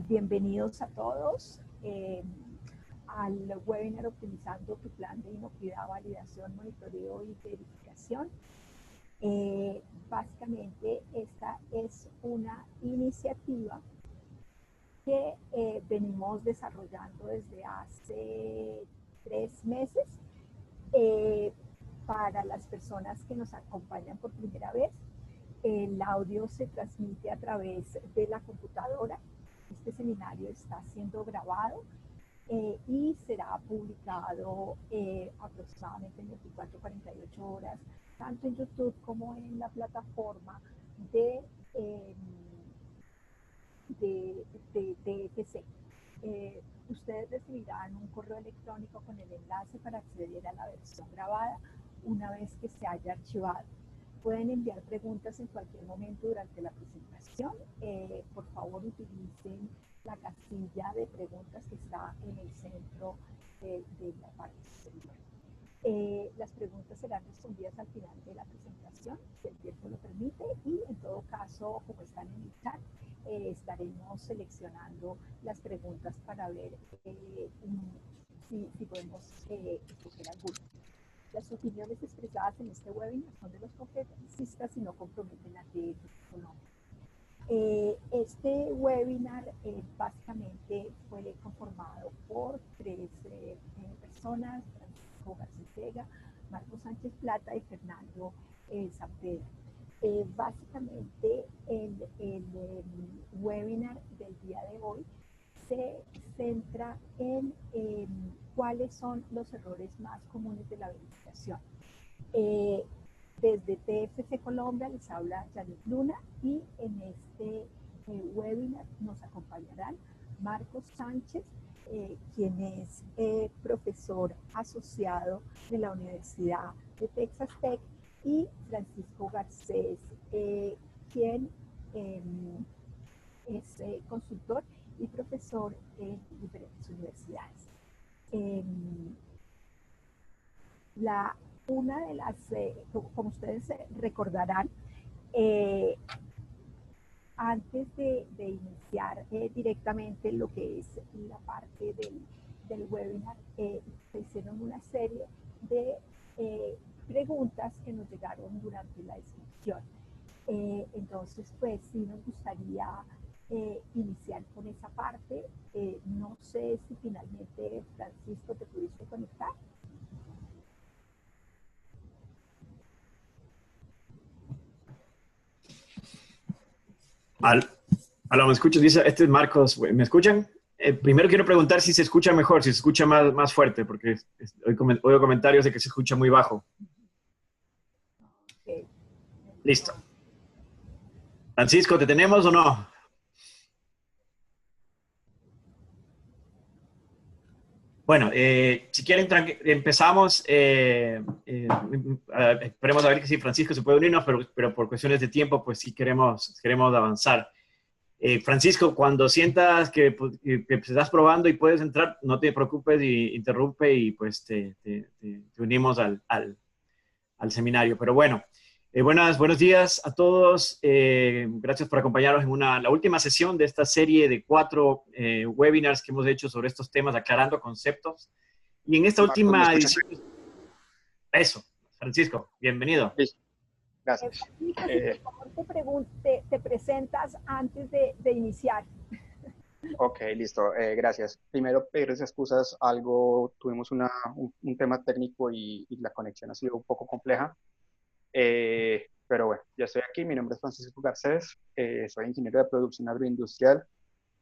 Bienvenidos a todos al webinar Optimizando tu plan de inocuidad, validación, monitoreo y verificación. Básicamente esta es una iniciativa que venimos desarrollando desde hace 3 meses para las personas que nos acompañan por primera vez. El audio se transmite a través de la computadora. Este seminario está siendo grabado y será publicado aproximadamente en 24-48 horas, tanto en YouTube como en la plataforma de TFC. Ustedes recibirán un correo electrónico con el enlace para acceder a la versión grabada una vez que se haya archivado. Pueden enviar preguntas en cualquier momento durante la presentación. Por favor, utilicen la casilla de preguntas que está en el centro de la parte superior. Las preguntas serán respondidas al final de la presentación, si el tiempo lo permite, y en todo caso, como están en el chat, estaremos seleccionando las preguntas para ver si podemos escoger alguna. Las opiniones expresadas en este webinar son de los conferencistas y no comprometen a TFC Colombia. Este webinar básicamente fue conformado por 3 personas: Francisco García Vega, Marcos Sánchez Plata y Fernando Sampedro. Básicamente el webinar del día de hoy se centra en cuáles son los errores más comunes de la verificación. Desde TFC Colombia les habla Janet Luna y en este webinar nos acompañarán Marcos Sánchez, quien es profesor asociado de la Universidad de Texas Tech, y Francisco Garcés, quien es consultor y profesor en diferentes universidades. Una de las, como ustedes recordarán, antes de iniciar directamente lo que es la parte del webinar, se hicieron una serie de preguntas que nos llegaron durante la discusión. Entonces, pues sí nos gustaría iniciar con esa parte. No sé si finalmente, Francisco, te pudiste conectar. Aló, ¿me escuchas? Dice, este es Marcos. ¿Me escuchan? Primero quiero preguntar si se escucha mejor, si se escucha más fuerte, porque oigo comentarios de que se escucha muy bajo. Okay. Listo. Francisco, ¿te tenemos o no? Bueno, si quieren, empezamos. Esperemos a ver si Francisco se puede unirnos, pero por cuestiones de tiempo, pues sí queremos avanzar. Francisco, cuando sientas que estás probando y puedes entrar, no te preocupes y interrumpe y pues te unimos al seminario. Pero bueno, buenos días a todos. Gracias por acompañarnos en la última sesión de esta serie de 4 webinars que hemos hecho sobre estos temas, aclarando conceptos. Y en esta última edición... Eso, Francisco, bienvenido. Listo. Gracias. Por favor, te presentas antes de iniciar. Ok, listo. Gracias. Primero, pedirles excusas. Tuvimos un tema técnico y la conexión ha sido un poco compleja. Pero bueno, ya estoy aquí. Mi nombre es Francisco Garcés. Soy ingeniero de producción agroindustrial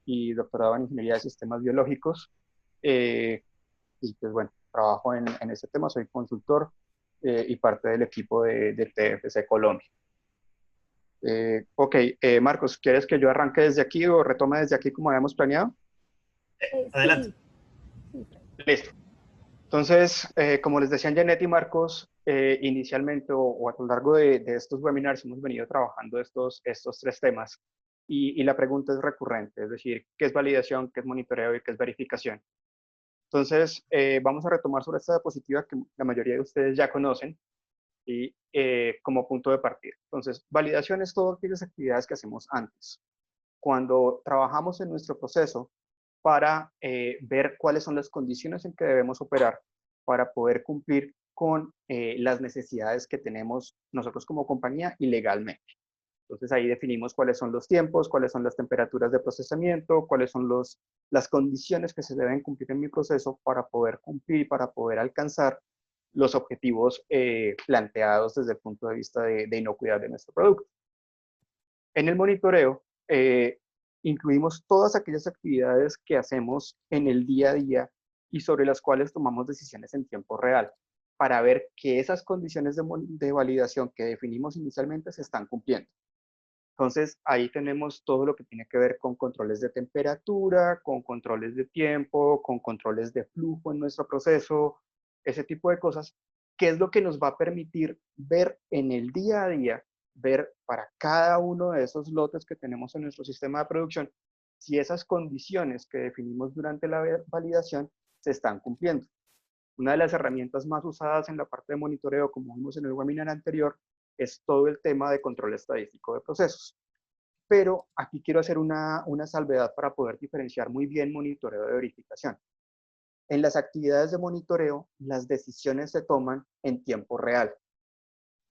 y doctorado en ingeniería de sistemas biológicos. Y pues bueno, trabajo en este tema. Soy consultor y parte del equipo de TFC Colombia. Ok, Marcos, ¿quieres que yo arranque desde aquí o retome desde aquí como habíamos planeado? Adelante. Sí. Listo. Entonces, como les decían Janet y Marcos, inicialmente o a lo largo de estos webinars hemos venido trabajando estos 3 temas y la pregunta es recurrente, es decir, ¿qué es validación, qué es monitoreo y qué es verificación? Entonces, vamos a retomar sobre esta diapositiva que la mayoría de ustedes ya conocen y como punto de partida. Entonces, validación es todas aquellas actividades que hacemos antes. cuando trabajamos en nuestro proceso para ver cuáles son las condiciones en que debemos operar para poder cumplir con las necesidades que tenemos nosotros como compañía y legalmente. Entonces ahí definimos cuáles son los tiempos, cuáles son las temperaturas de procesamiento, cuáles son las condiciones que se deben cumplir en mi proceso para poder cumplir, para poder alcanzar los objetivos planteados desde el punto de vista de inocuidad de nuestro producto. En el monitoreo incluimos todas aquellas actividades que hacemos en el día a día y sobre las cuales tomamos decisiones en tiempo real para ver que esas condiciones de validación que definimos inicialmente se están cumpliendo. Entonces, ahí tenemos todo lo que tiene que ver con controles de temperatura, con controles de tiempo, con controles de flujo en nuestro proceso, ese tipo de cosas, que es lo que nos va a permitir ver en el día a día, ver para cada uno de esos lotes que tenemos en nuestro sistema de producción, si esas condiciones que definimos durante la validación se están cumpliendo. Una de las herramientas más usadas en la parte de monitoreo, como vimos en el webinar anterior, es todo el tema de control estadístico de procesos. Pero aquí quiero hacer una salvedad para poder diferenciar muy bien monitoreo de verificación. En las actividades de monitoreo, las decisiones se toman en tiempo real.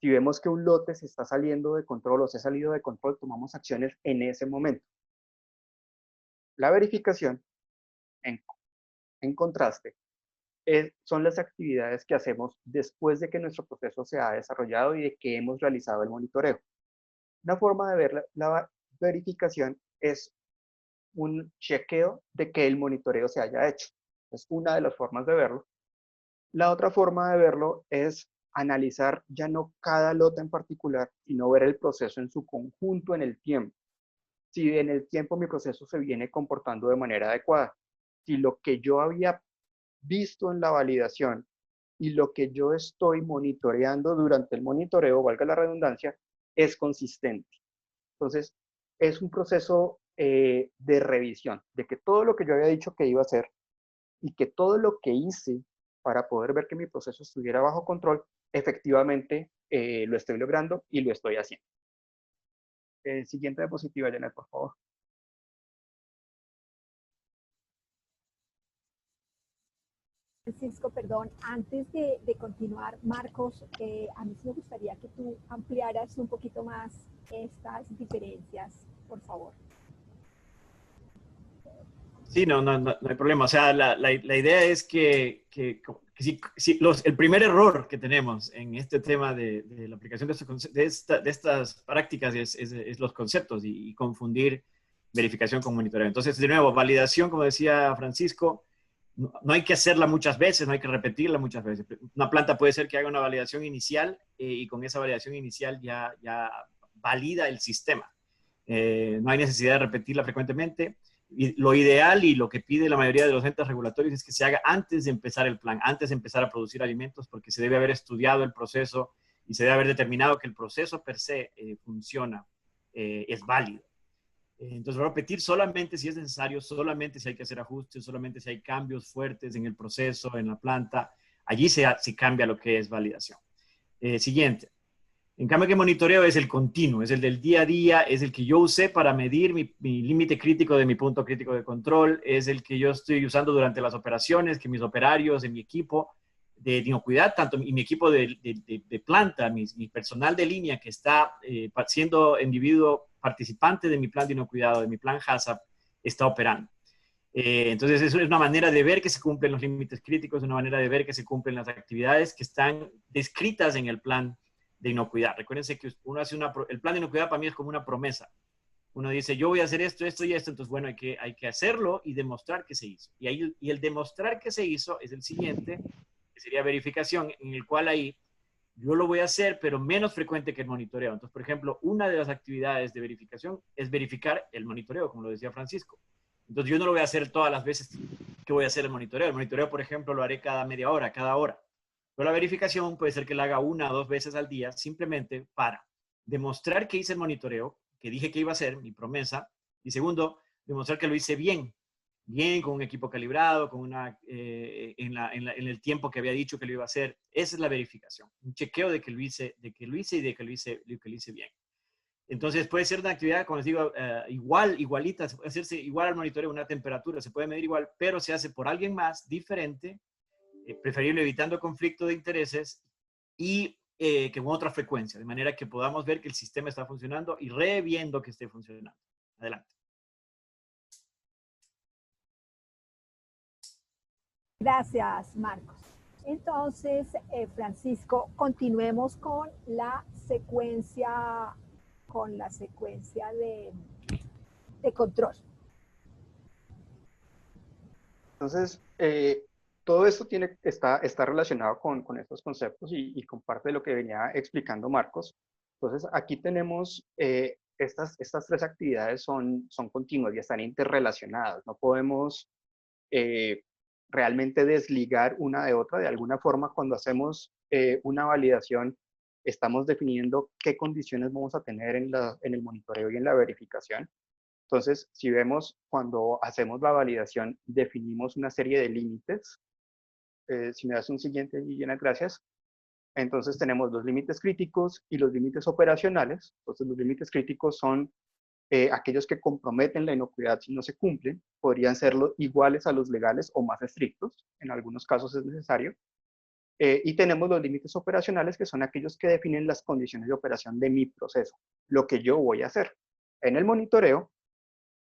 Si vemos que un lote se está saliendo de control o se ha salido de control, tomamos acciones en ese momento. La verificación, en contraste, son las actividades que hacemos después de que nuestro proceso se ha desarrollado y de que hemos realizado el monitoreo. Una forma de ver la verificación es un chequeo de que el monitoreo se haya hecho. Es una de las formas de verlo. La otra forma de verlo es analizar ya no cada lote en particular, sino ver el proceso en su conjunto en el tiempo. Si en el tiempo mi proceso se viene comportando de manera adecuada, si lo que yo había visto en la validación y lo que yo estoy monitoreando durante el monitoreo, valga la redundancia, es consistente. Entonces, es un proceso de revisión, de que todo lo que yo había dicho que iba a hacer y que todo lo que hice para poder ver que mi proceso estuviera bajo control, efectivamente lo estoy logrando y lo estoy haciendo. Siguiente diapositiva, Janet, por favor. Francisco, perdón, antes de continuar, Marcos, a mí sí me gustaría que tú ampliaras un poquito más estas diferencias, por favor. Sí, no hay problema. O sea, la idea es que el primer error que tenemos en este tema de la aplicación de estas prácticas es los conceptos y confundir verificación con monitoreo. Entonces, de nuevo, validación, como decía Francisco, no hay que hacerla muchas veces, no hay que repetirla muchas veces. Una planta puede ser que haga una validación inicial y con esa validación inicial ya valida el sistema. No hay necesidad de repetirla frecuentemente. Y lo ideal y lo que pide la mayoría de los entes regulatorios es que se haga antes de empezar el plan, antes de empezar a producir alimentos, porque se debe haber estudiado el proceso y se debe haber determinado que el proceso per se funciona, es válido. Entonces, voy a repetir solamente si es necesario, solamente si hay que hacer ajustes, solamente si hay cambios fuertes en el proceso, en la planta. Allí se cambia lo que es validación. Siguiente. En cambio, que monitoreo es el continuo, es el del día a día, es el que yo usé para medir mi límite crítico de mi punto crítico de control, es el que yo estoy usando durante las operaciones, que mis operarios, en mi equipo de inocuidad, tanto y mi equipo de planta, mi personal de línea que está siendo individuo participante de mi plan de inocuidad, de mi plan HACCP, está operando. Entonces, eso es una manera de ver que se cumplen los límites críticos, una manera de ver que se cumplen las actividades que están descritas en el plan de inocuidad. Recuérdense que uno hace el plan de inocuidad para mí es como una promesa. Uno dice, yo voy a hacer esto, esto y esto, entonces bueno, hay que hacerlo y demostrar que se hizo. Y el demostrar que se hizo es el siguiente, que sería verificación, en el cual ahí yo lo voy a hacer, pero menos frecuente que el monitoreo. Entonces, por ejemplo, una de las actividades de verificación es verificar el monitoreo, como lo decía Francisco. Entonces, yo no lo voy a hacer todas las veces que voy a hacer el monitoreo. El monitoreo, por ejemplo, lo haré cada media hora, cada hora. Pero la verificación puede ser que la haga 1 o 2 veces al día, simplemente para demostrar que hice el monitoreo, que dije que iba a hacer, mi promesa, y segundo, demostrar que lo hice bien, con un equipo calibrado, con en el tiempo que había dicho que lo iba a hacer. Esa es la verificación, un chequeo de que lo hice y de que lo hice bien. Entonces puede ser una actividad, como les digo, igualita, puede hacerse igual al monitoreo, una temperatura, se puede medir igual, pero se hace por alguien más, diferente, preferible evitando conflicto de intereses y que con otra frecuencia, de manera que podamos ver que el sistema está funcionando y reviendo que esté funcionando. Adelante. Gracias, Marcos. Entonces, Francisco, continuemos con la secuencia de control. Entonces, todo esto está relacionado con estos conceptos y con parte de lo que venía explicando Marcos. Entonces, aquí tenemos estas tres actividades son continuas y están interrelacionadas. No podemos realmente desligar una de otra. De alguna forma, cuando hacemos una validación, estamos definiendo qué condiciones vamos a tener en el monitoreo y en la verificación. Entonces, si vemos, cuando hacemos la validación, definimos una serie de límites. Si me das un siguiente, Liliana, gracias. Entonces, tenemos los límites críticos y los límites operacionales. Entonces, los límites críticos son aquellos que comprometen la inocuidad si no se cumplen. Podrían ser iguales a los legales o más estrictos. En algunos casos es necesario. Y tenemos los límites operacionales, que son aquellos que definen las condiciones de operación de mi proceso, lo que yo voy a hacer. En el monitoreo,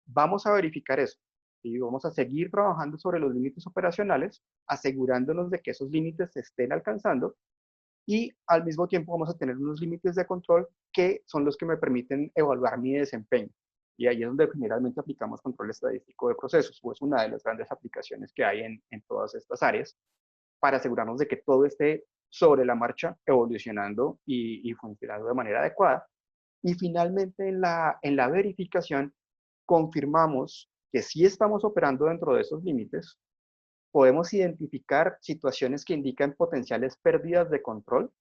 vamos a verificar eso y vamos a seguir trabajando sobre los límites operacionales, asegurándonos de que esos límites se estén alcanzando y al mismo tiempo vamos a tener unos límites de control que son los que me permiten evaluar mi desempeño. Y ahí es donde generalmente aplicamos control estadístico de procesos, o es una de las grandes aplicaciones que hay en todas estas áreas, para asegurarnos de que todo esté sobre la marcha, evolucionando y funcionando de manera adecuada. Y finalmente en la verificación, confirmamos que sí estamos operando dentro de esos límites, podemos identificar situaciones que indican potenciales pérdidas de control,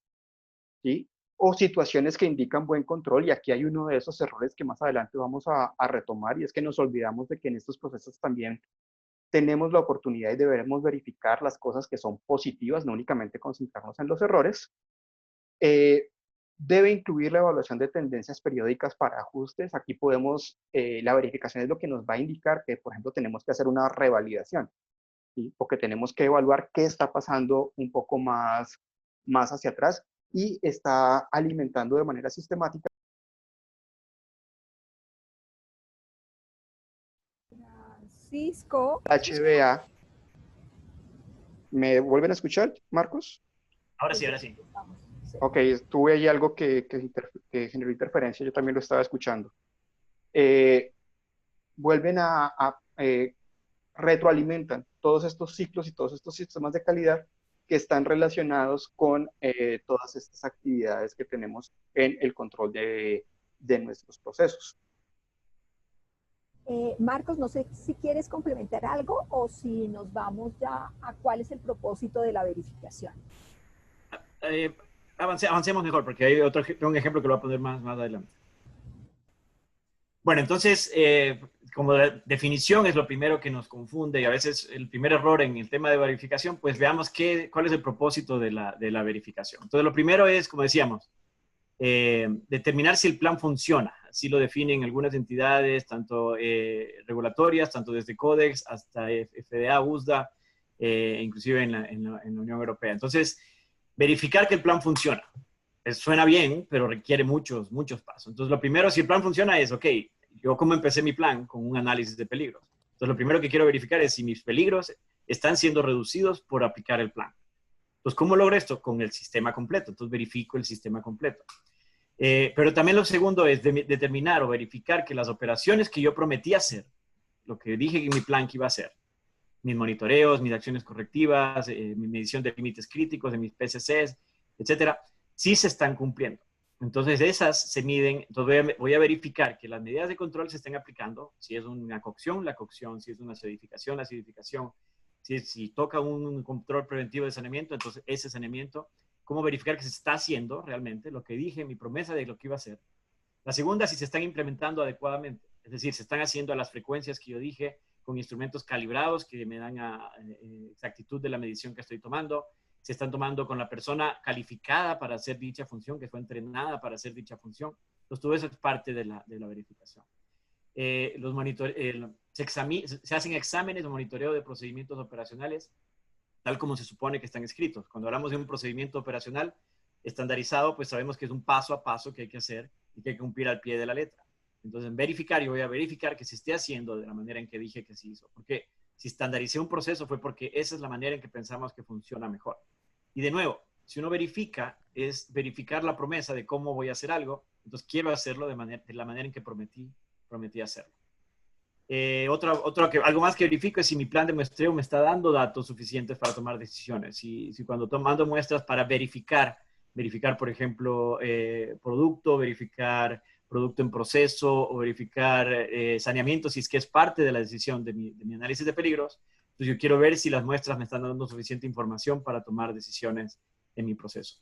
¿sí? O situaciones que indican buen control, y aquí hay uno de esos errores que más adelante vamos a retomar, y es que nos olvidamos de que en estos procesos también tenemos la oportunidad y deberemos verificar las cosas que son positivas, no únicamente concentrarnos en los errores. Debe incluir la evaluación de tendencias periódicas para ajustes. Aquí podemos, la verificación es lo que nos va a indicar que, por ejemplo, tenemos que hacer una revalidación, ¿sí? O que tenemos que evaluar qué está pasando un poco más hacia atrás y está alimentando de manera sistemática. Francisco. HBA. ¿Me vuelven a escuchar, Marcos? Ahora sí, ahora sí. Ok, tuve ahí algo que generó interferencia, yo también lo estaba escuchando. Vuelven retroalimentan todos estos ciclos y todos estos sistemas de calidad que están relacionados con todas estas actividades que tenemos en el control de nuestros procesos. Marcos, no sé si quieres complementar algo o si nos vamos ya a cuál es el propósito de la verificación. Avancemos mejor, porque hay un ejemplo que lo voy a poner más adelante. Bueno, entonces, como la definición es lo primero que nos confunde y a veces el primer error en el tema de verificación, pues veamos cuál es el propósito de la verificación. Entonces, lo primero es, como decíamos, determinar si el plan funciona. Así lo definen algunas entidades, tanto regulatorias, tanto desde Codex hasta FDA, USDA, inclusive en la Unión Europea. Entonces, verificar que el plan funciona. Suena bien, pero requiere muchos pasos. Entonces, lo primero, si el plan funciona, es, ok, yo cómo empecé mi plan con un análisis de peligros. Entonces, lo primero que quiero verificar es si mis peligros están siendo reducidos por aplicar el plan. Entonces, ¿cómo logro esto? Con el sistema completo. Entonces, verifico el sistema completo. Pero también lo segundo es determinar o verificar que las operaciones que yo prometí hacer, lo que dije en mi plan que iba a hacer, mis monitoreos, mis acciones correctivas, mi medición de límites críticos, de mis PCCs, etcétera, sí se están cumpliendo. Entonces, esas se miden. Entonces, voy a verificar que las medidas de control se estén aplicando. Si es una cocción, la cocción. Si es una acidificación, la acidificación. Si toca un control preventivo de saneamiento, entonces ese saneamiento, cómo verificar que se está haciendo realmente lo que dije, mi promesa de lo que iba a hacer. La segunda, si se están implementando adecuadamente. Es decir, se están haciendo a las frecuencias que yo dije, con instrumentos calibrados que me dan exactitud de la medición que estoy tomando. Se están tomando con la persona calificada para hacer dicha función, que fue entrenada para hacer dicha función. Entonces, todo eso es parte de la verificación. Se hacen exámenes de monitoreo de procedimientos operacionales, tal como se supone que están escritos. Cuando hablamos de un procedimiento operacional estandarizado, pues sabemos que es un paso a paso que hay que hacer y que hay que cumplir al pie de la letra. Entonces, en verificar, yo voy a verificar que se esté haciendo de la manera en que dije que se hizo. Porque si estandaricé un proceso fue porque esa es la manera en que pensamos que funciona mejor. Y de nuevo, si uno verifica, es verificar la promesa de cómo voy a hacer algo, entonces quiero hacerlo de la manera en que prometí hacerlo. Algo más que verifico es si mi plan de muestreo me está dando datos suficientes para tomar decisiones. Si cuando tomando muestras para verificar, por ejemplo, verificar producto en proceso o verificar saneamiento, si es que es parte de la decisión de mi análisis de peligros, entonces yo quiero ver si las muestras me están dando suficiente información para tomar decisiones en mi proceso.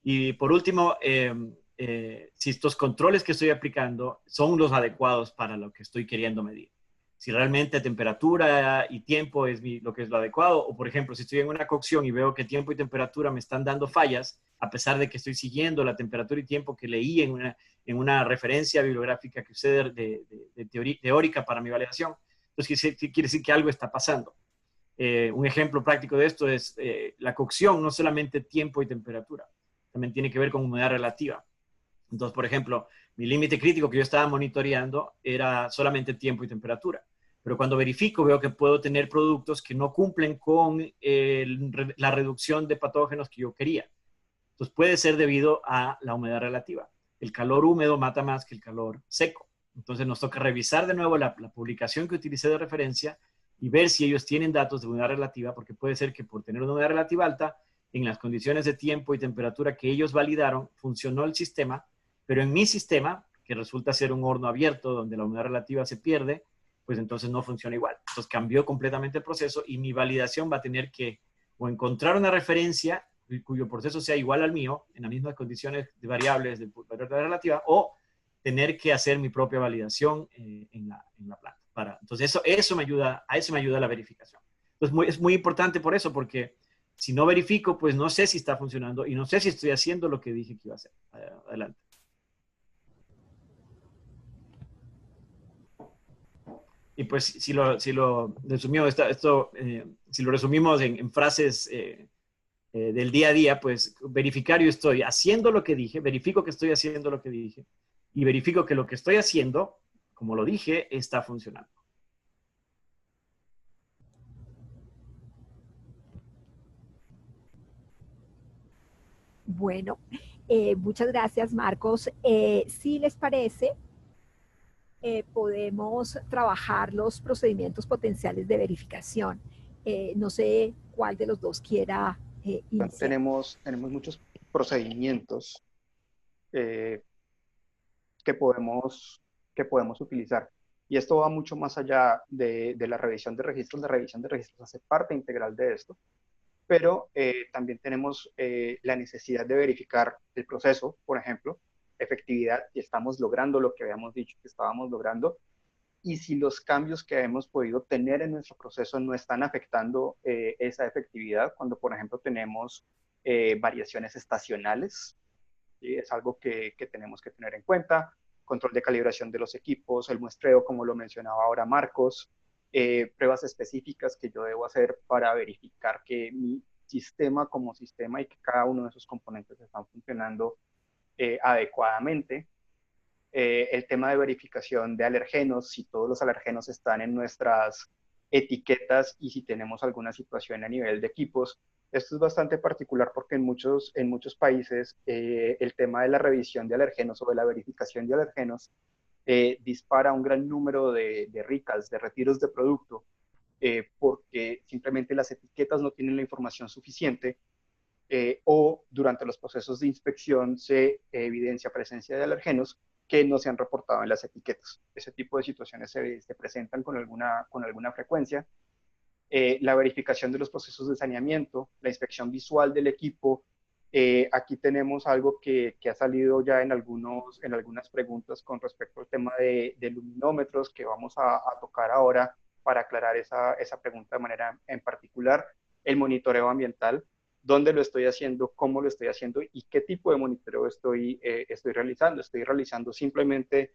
Y por último, si estos controles que estoy aplicando son los adecuados para lo que estoy queriendo medir. Si realmente temperatura y tiempo es lo que es lo adecuado, o por ejemplo, si estoy en una cocción y veo que tiempo y temperatura me están dando fallas, a pesar de que estoy siguiendo la temperatura y tiempo que leí en una referencia bibliográfica que usé teórica para mi validación, entonces quiere decir que algo está pasando. Un ejemplo práctico de esto es la cocción, no solamente tiempo y temperatura, también tiene que ver con humedad relativa. Entonces, por ejemplo, mi límite crítico que yo estaba monitoreando era solamente tiempo y temperatura. Pero cuando verifico, veo que puedo tener productos que no cumplen con la reducción de patógenos que yo quería. Entonces, puede ser debido a la humedad relativa. El calor húmedo mata más que el calor seco. Entonces, nos toca revisar de nuevo la publicación que utilicé de referencia y ver si ellos tienen datos de humedad relativa, porque puede ser que por tener una humedad relativa alta, en las condiciones de tiempo y temperatura que ellos validaron, funcionó el sistema, pero en mi sistema, que resulta ser un horno abierto donde la humedad relativa se pierde, pues entonces no funciona igual. Entonces cambió completamente el proceso y mi validación va a tener que o encontrar una referencia cuyo proceso sea igual al mío, en las mismas condiciones de variables de humedad relativa, o tener que hacer mi propia validación en la planta. Entonces eso me ayuda, a eso me ayuda la verificación. Entonces es muy importante por eso, porque si no verifico, pues no sé si está funcionando y no sé si estoy haciendo lo que dije que iba a hacer. Adelante. Y pues si lo resumimos en frases del día a día, pues verificar, yo estoy haciendo lo que dije, verifico que estoy haciendo lo que dije y verifico que lo que estoy haciendo, como lo dije, está funcionando. Bueno, muchas gracias, Marcos. Si les parece, podemos trabajar los procedimientos potenciales de verificación. No sé cuál de los dos quiera iniciar. Tenemos muchos procedimientos que podemos utilizar. Y esto va mucho más allá de la revisión de registros. La revisión de registros hace parte integral de esto, pero también tenemos la necesidad de verificar el proceso, por ejemplo, efectividad, y estamos logrando lo que habíamos dicho que estábamos logrando, y si los cambios que hemos podido tener en nuestro proceso no están afectando esa efectividad, cuando por ejemplo tenemos variaciones estacionales, ¿sí? Es algo que tenemos que tener en cuenta, control de calibración de los equipos, el muestreo, como lo mencionaba ahora Marcos, pruebas específicas que yo debo hacer para verificar que mi sistema como sistema y que cada uno de esos componentes están funcionando adecuadamente. El tema de verificación de alergenos, si todos los alergenos están en nuestras etiquetas y si tenemos alguna situación a nivel de equipos. Esto es bastante particular porque en muchos países el tema de la revisión de alergenos o de la verificación de alergenos dispara un gran número de recalls, de retiros de producto, porque simplemente las etiquetas no tienen la información suficiente o durante los procesos de inspección se evidencia presencia de alergenos que no se han reportado en las etiquetas. Ese tipo de situaciones se presentan con alguna frecuencia. La verificación de los procesos de saneamiento, la inspección visual del equipo. Aquí tenemos algo que ha salido ya en algunas preguntas con respecto al tema de luminómetros que vamos a tocar ahora para aclarar esa pregunta de manera en particular. El monitoreo ambiental. dónde lo estoy haciendo, cómo lo estoy haciendo y qué tipo de monitoreo estoy realizando. Estoy realizando simplemente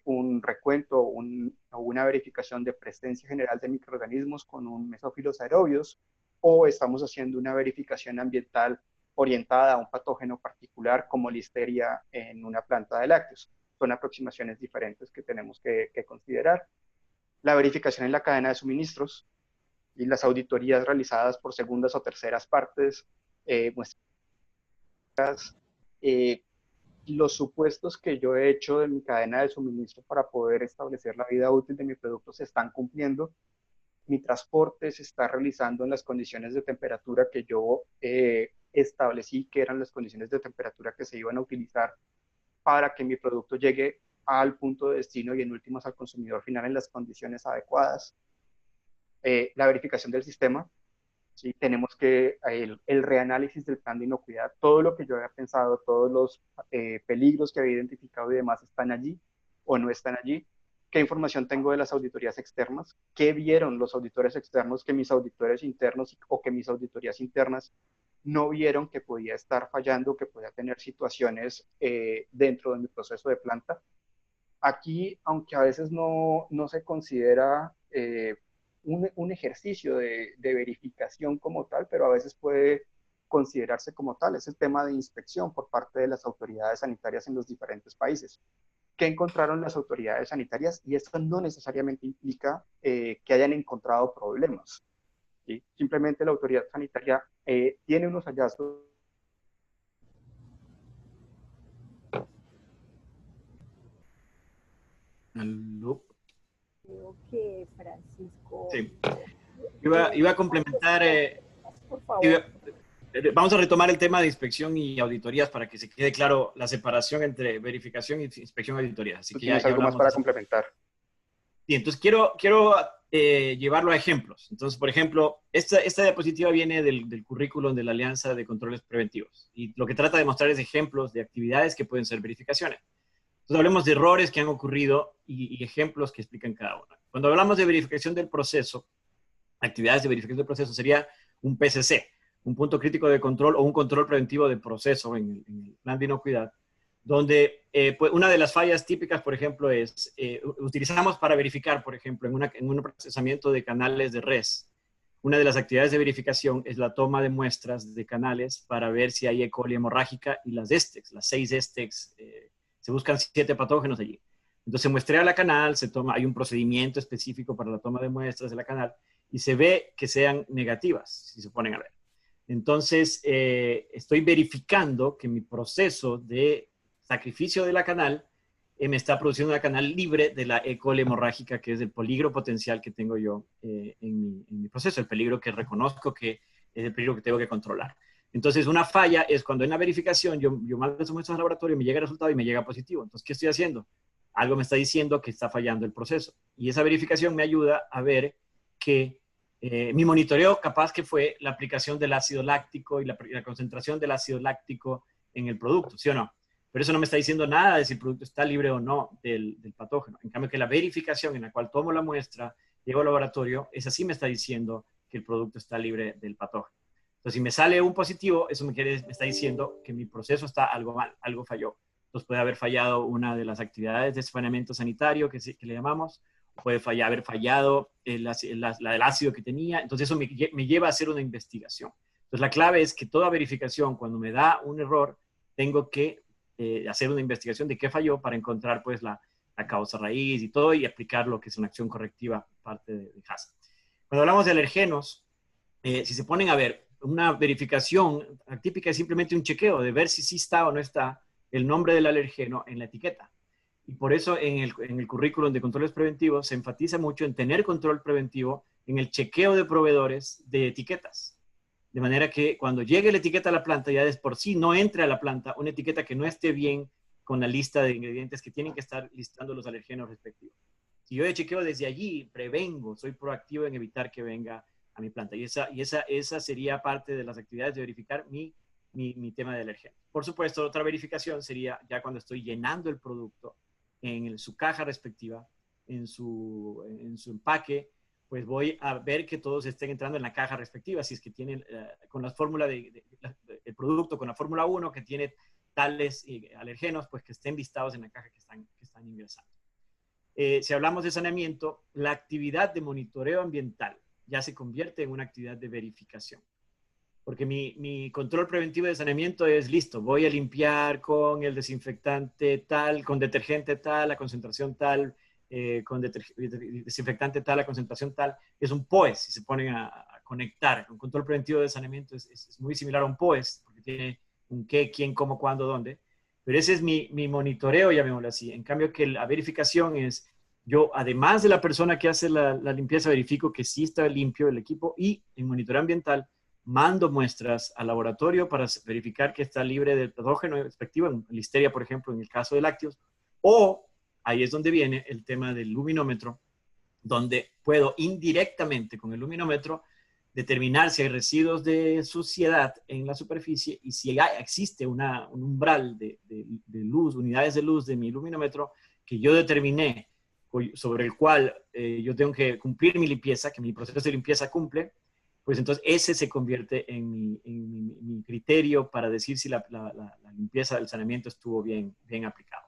un recuento o una verificación de presencia general de microorganismos con un mesófilos aerobios, o estamos haciendo una verificación ambiental orientada a un patógeno particular como listeria en una planta de lácteos. Son aproximaciones diferentes que tenemos que considerar. La verificación en la cadena de suministros y las auditorías realizadas por segundas o terceras partes, eh, los supuestos que yo he hecho de mi cadena de suministro para poder establecer la vida útil de mi producto se están cumpliendo. Mi transporte se está realizando en las condiciones de temperatura que yo establecí que eran las condiciones de temperatura que se iban a utilizar para que mi producto llegue al punto de destino y en últimas al consumidor final en las condiciones adecuadas. La verificación del sistema, ¿sí? Tenemos que el reanálisis del plan de inocuidad, todo lo que yo había pensado, todos los peligros que había identificado y demás están allí o no están allí. ¿Qué información tengo de las auditorías externas? ¿Qué vieron los auditores externos que mis auditores internos o que mis auditorías internas no vieron que podía estar fallando, que podía tener situaciones dentro de mi proceso de planta? Aquí, aunque a veces no se considera un ejercicio de verificación como tal, pero a veces puede considerarse como tal, es el tema de inspección por parte de las autoridades sanitarias en los diferentes países. ¿Qué encontraron las autoridades sanitarias? Y esto no necesariamente implica que hayan encontrado problemas, ¿sí? Simplemente la autoridad sanitaria tiene unos hallazgos. ¿Aló? Creo que Francisco... Sí. Iba a complementar, por favor. vamos a retomar el tema de inspección y auditorías para que se quede claro la separación entre verificación y inspección y auditoría. Así ¿Tú que tienes ya algo más hablamos para de eso. complementar? Sí, entonces quiero llevarlo a ejemplos. Entonces, por ejemplo, esta diapositiva viene del currículum de la Alianza de Controles Preventivos y lo que trata de mostrar es ejemplos de actividades que pueden ser verificaciones. Entonces, hablemos de errores que han ocurrido y ejemplos que explican cada una. Cuando hablamos de verificación del proceso, actividades de verificación del proceso sería un PCC, un punto crítico de control o un control preventivo de proceso en el plan de inocuidad, donde pues una de las fallas típicas, por ejemplo, es utilizamos para verificar, por ejemplo, en un procesamiento de canales de res. Una de las actividades de verificación es la toma de muestras de canales para ver si hay E. coli hemorrágica y las DESTEX, las 6 DESTEX, se buscan 7 patógenos allí. Entonces se muestrea la canal, hay un procedimiento específico para la toma de muestras de la canal y se ve que sean negativas, si se ponen a ver. Entonces, estoy verificando que mi proceso de sacrificio de la canal me está produciendo una canal libre de la E. coli hemorrágica, que es el peligro potencial que tengo yo en mi proceso, el peligro que reconozco que es el peligro que tengo que controlar. Entonces, una falla es cuando en la verificación yo mando esas muestras al laboratorio, me llega el resultado y me llega positivo. Entonces, ¿qué estoy haciendo? Algo me está diciendo que está fallando el proceso. Y esa verificación me ayuda a ver que mi monitoreo capaz que fue la aplicación del ácido láctico y la concentración del ácido láctico en el producto, ¿sí o no? Pero eso no me está diciendo nada de si el producto está libre o no del patógeno. En cambio, que la verificación en la cual tomo la muestra, llevo al laboratorio, esa sí me está diciendo que el producto está libre del patógeno. Entonces, si me sale un positivo, eso me está diciendo que mi proceso está algo mal, algo falló. Entonces, puede haber fallado una de las actividades de saneamiento sanitario que le llamamos, puede haber fallado la del ácido que tenía. Entonces, eso me lleva a hacer una investigación. Entonces, la clave es que toda verificación, cuando me da un error, tengo que hacer una investigación de qué falló para encontrar pues la causa raíz y todo y aplicar lo que es una acción correctiva parte de HACCP. Cuando hablamos de alergenos, si se ponen a ver, una verificación típica es simplemente un chequeo de ver si sí está o no está el nombre del alergeno en la etiqueta. Y por eso en el currículum de controles preventivos se enfatiza mucho en tener control preventivo en el chequeo de proveedores de etiquetas. De manera que cuando llegue la etiqueta a la planta, ya de por sí no entre a la planta una etiqueta que no esté bien con la lista de ingredientes que tienen que estar listando los alergenos respectivos. Si yo de chequeo desde allí, prevengo, soy proactivo en evitar que venga a mi planta. Y esa sería parte de las actividades de verificar mi tema de alergenos. Por supuesto, otra verificación sería ya cuando estoy llenando el producto en su caja respectiva, en su empaque, pues voy a ver que todos estén entrando en la caja respectiva, si es que tienen con la fórmula el producto con la fórmula 1 que tiene tales alergenos, pues que estén listados en la caja que están ingresando. Si hablamos de saneamiento, la actividad de monitoreo ambiental ya se convierte en una actividad de verificación. Porque mi control preventivo de saneamiento es listo, voy a limpiar con el desinfectante tal, con detergente tal, la concentración tal, con desinfectante tal, la concentración tal. Es un POES, si se ponen a conectar. Un control preventivo de saneamiento es muy similar a un POES, porque tiene un qué, quién, cómo, cuándo, dónde. Pero ese es mi monitoreo, llamémoslo así. En cambio que la verificación es, yo además de la persona que hace la limpieza, verifico que sí está limpio el equipo, y en monitoreo ambiental mando muestras al laboratorio para verificar que está libre del patógeno respectivo, en listeria, por ejemplo, en el caso de lácteos, o ahí es donde viene el tema del luminómetro, donde puedo indirectamente con el luminómetro determinar si hay residuos de suciedad en la superficie y si existe un umbral de luz, unidades de luz de mi luminómetro que yo determiné, sobre el cual yo tengo que cumplir mi limpieza, que mi proceso de limpieza cumple, pues entonces ese se convierte en mi criterio para decir si la limpieza del saneamiento estuvo bien aplicado.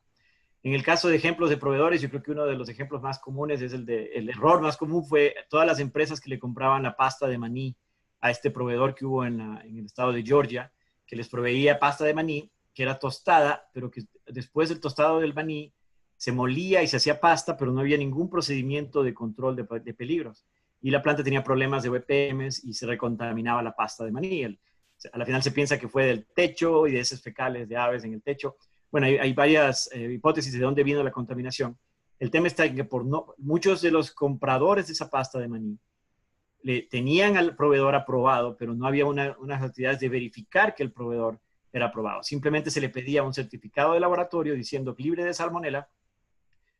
En el caso de ejemplos de proveedores, yo creo que uno de los ejemplos más comunes es el error más común fue todas las empresas que le compraban la pasta de maní a este proveedor que hubo en el estado de Georgia, que les proveía pasta de maní, que era tostada, pero que después del tostado del maní se molía y se hacía pasta, pero no había ningún procedimiento de control de peligros. Y la planta tenía problemas de VPMs y se recontaminaba la pasta de maní. A la final se piensa que fue del techo y de heces fecales de aves en el techo. Bueno, hay varias hipótesis de dónde vino la contaminación. El tema está en que muchos de los compradores de esa pasta de maní tenían al proveedor aprobado, pero no había unas actividades de verificar que el proveedor era aprobado. Simplemente se le pedía un certificado de laboratorio diciendo libre de salmonela,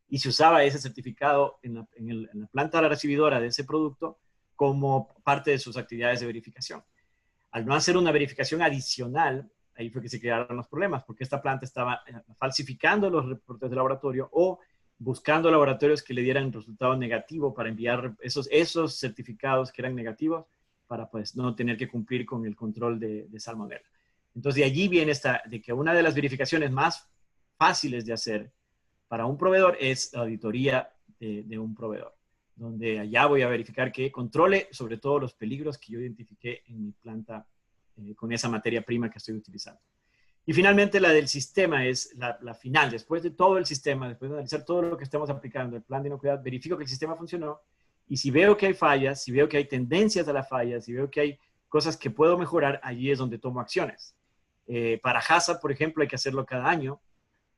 y se usaba ese certificado en la planta recibidora de ese producto como parte de sus actividades de verificación. Al no hacer una verificación adicional, ahí fue que se crearon los problemas, porque esta planta estaba falsificando los reportes de laboratorio o buscando laboratorios que le dieran resultado negativo para enviar esos certificados que eran negativos para pues no tener que cumplir con el control de salmonella. Entonces de allí viene de que una de las verificaciones más fáciles de hacer para un proveedor es la auditoría de un proveedor, donde allá voy a verificar que controle sobre todo los peligros que yo identifiqué en mi planta con esa materia prima que estoy utilizando. Y finalmente la del sistema es la final. Después de todo el sistema, después de analizar todo lo que estamos aplicando, el plan de inocuidad, verifico que el sistema funcionó, y si veo que hay fallas, si veo que hay tendencias a las fallas, si veo que hay cosas que puedo mejorar, allí es donde tomo acciones. Para HACCP, por ejemplo, hay que hacerlo cada año.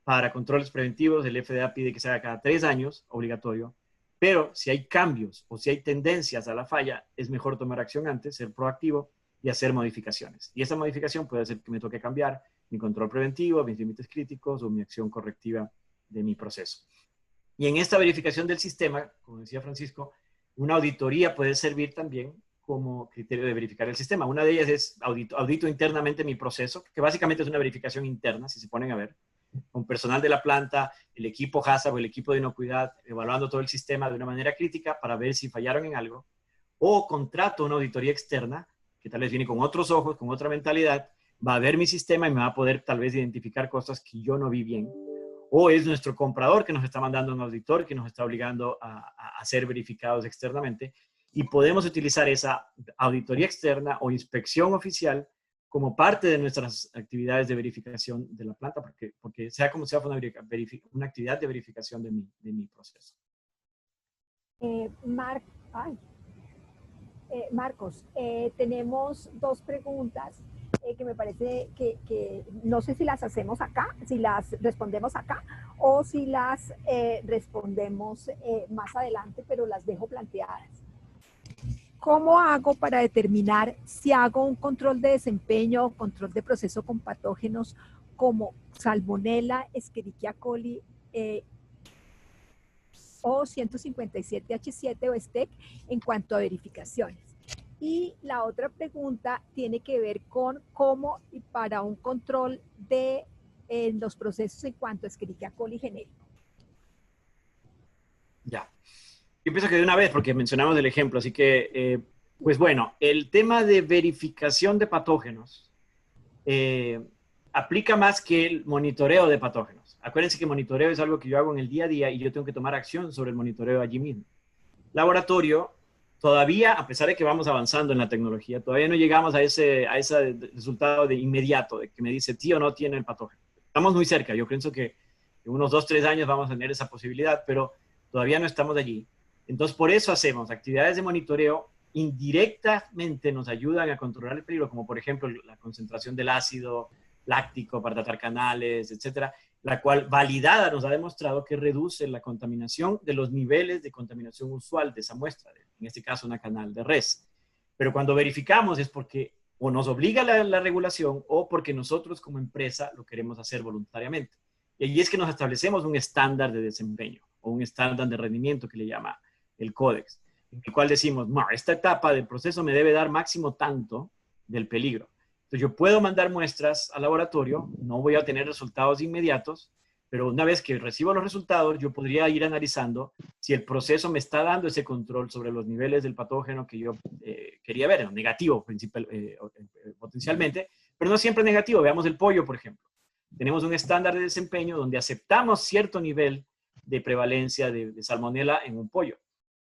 Para controles preventivos, el FDA pide que se haga cada 3 años, obligatorio. Pero si hay cambios o si hay tendencias a la falla, es mejor tomar acción antes, ser proactivo y hacer modificaciones. Y esa modificación puede hacer que me toque cambiar mi control preventivo, mis límites críticos o mi acción correctiva de mi proceso. Y en esta verificación del sistema, como decía Francisco, una auditoría puede servir también como criterio de verificar el sistema. Una de ellas es audito internamente mi proceso, que básicamente es una verificación interna, si se ponen a ver, con personal de la planta, el equipo HACCP o el equipo de inocuidad, evaluando todo el sistema de una manera crítica para ver si fallaron en algo, o contrato una auditoría externa, que tal vez viene con otros ojos, con otra mentalidad, va a ver mi sistema y me va a poder tal vez identificar cosas que yo no vi bien, o es nuestro comprador que nos está mandando un auditor que nos está obligando a ser verificados externamente, y podemos utilizar esa auditoría externa o inspección oficial como parte de nuestras actividades de verificación de la planta, porque sea como sea, fue una actividad de verificación de mi proceso. Marcos, tenemos 2 preguntas que me parece que no sé si las hacemos acá, si las respondemos acá o si las respondemos más adelante, pero las dejo planteadas. ¿Cómo hago para determinar si hago un control de desempeño o control de proceso con patógenos como Salmonella, Escherichia coli o 157H7 o STEC en cuanto a verificaciones? Y la otra pregunta tiene que ver con cómo y para un control de los procesos en cuanto a Escherichia coli genérico. Ya. Yo pienso que de una vez, porque mencionamos el ejemplo, así que, pues bueno, el tema de verificación de patógenos eh, aplica más que el monitoreo de patógenos. Acuérdense que monitoreo es algo que yo hago en el día a día y yo tengo que tomar acción sobre el monitoreo allí mismo. Laboratorio, todavía, a pesar de que vamos avanzando en la tecnología, todavía no llegamos a ese resultado de inmediato, de que me dice sí o no tiene el patógeno. Estamos muy cerca, yo pienso que en unos 2, 3 años vamos a tener esa posibilidad, pero todavía no estamos allí. Entonces, por eso hacemos actividades de monitoreo indirectamente nos ayudan a controlar el peligro, como por ejemplo la concentración del ácido láctico para tratar canales, etcétera, la cual validada nos ha demostrado que reduce la contaminación de los niveles de contaminación usual de esa muestra, en este caso una canal de res. Pero cuando verificamos es porque o nos obliga la regulación o porque nosotros como empresa lo queremos hacer voluntariamente. Y allí es que nos establecemos un estándar de desempeño o un estándar de rendimiento que le llama el códex, en el cual decimos, no, esta etapa del proceso me debe dar máximo tanto del peligro. Entonces yo puedo mandar muestras al laboratorio, no voy a tener resultados inmediatos, pero una vez que recibo los resultados, yo podría ir analizando si el proceso me está dando ese control sobre los niveles del patógeno que yo quería ver, negativo potencialmente, pero no siempre negativo. Veamos el pollo, por ejemplo. Tenemos un estándar de desempeño donde aceptamos cierto nivel de prevalencia de salmonela en un pollo,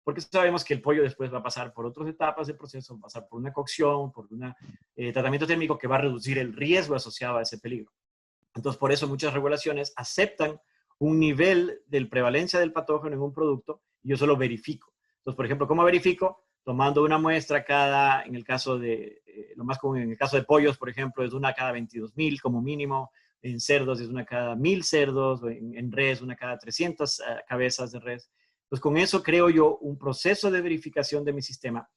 porque sabemos que el pollo después va a pasar por otras etapas del proceso, va a pasar por una cocción, por un tratamiento térmico que va a reducir el riesgo asociado a ese peligro. Entonces, por eso muchas regulaciones aceptan un nivel de prevalencia del patógeno en un producto y yo solo verifico. Entonces, por ejemplo, ¿cómo verifico? Tomando una muestra en el caso de, lo más común en el caso de pollos, por ejemplo, es una cada 22,000 como mínimo. En cerdos es una cada 1,000 cerdos, en res una cada 300 cabezas de res. Pues con eso creo yo un proceso de verificación de mi sistema,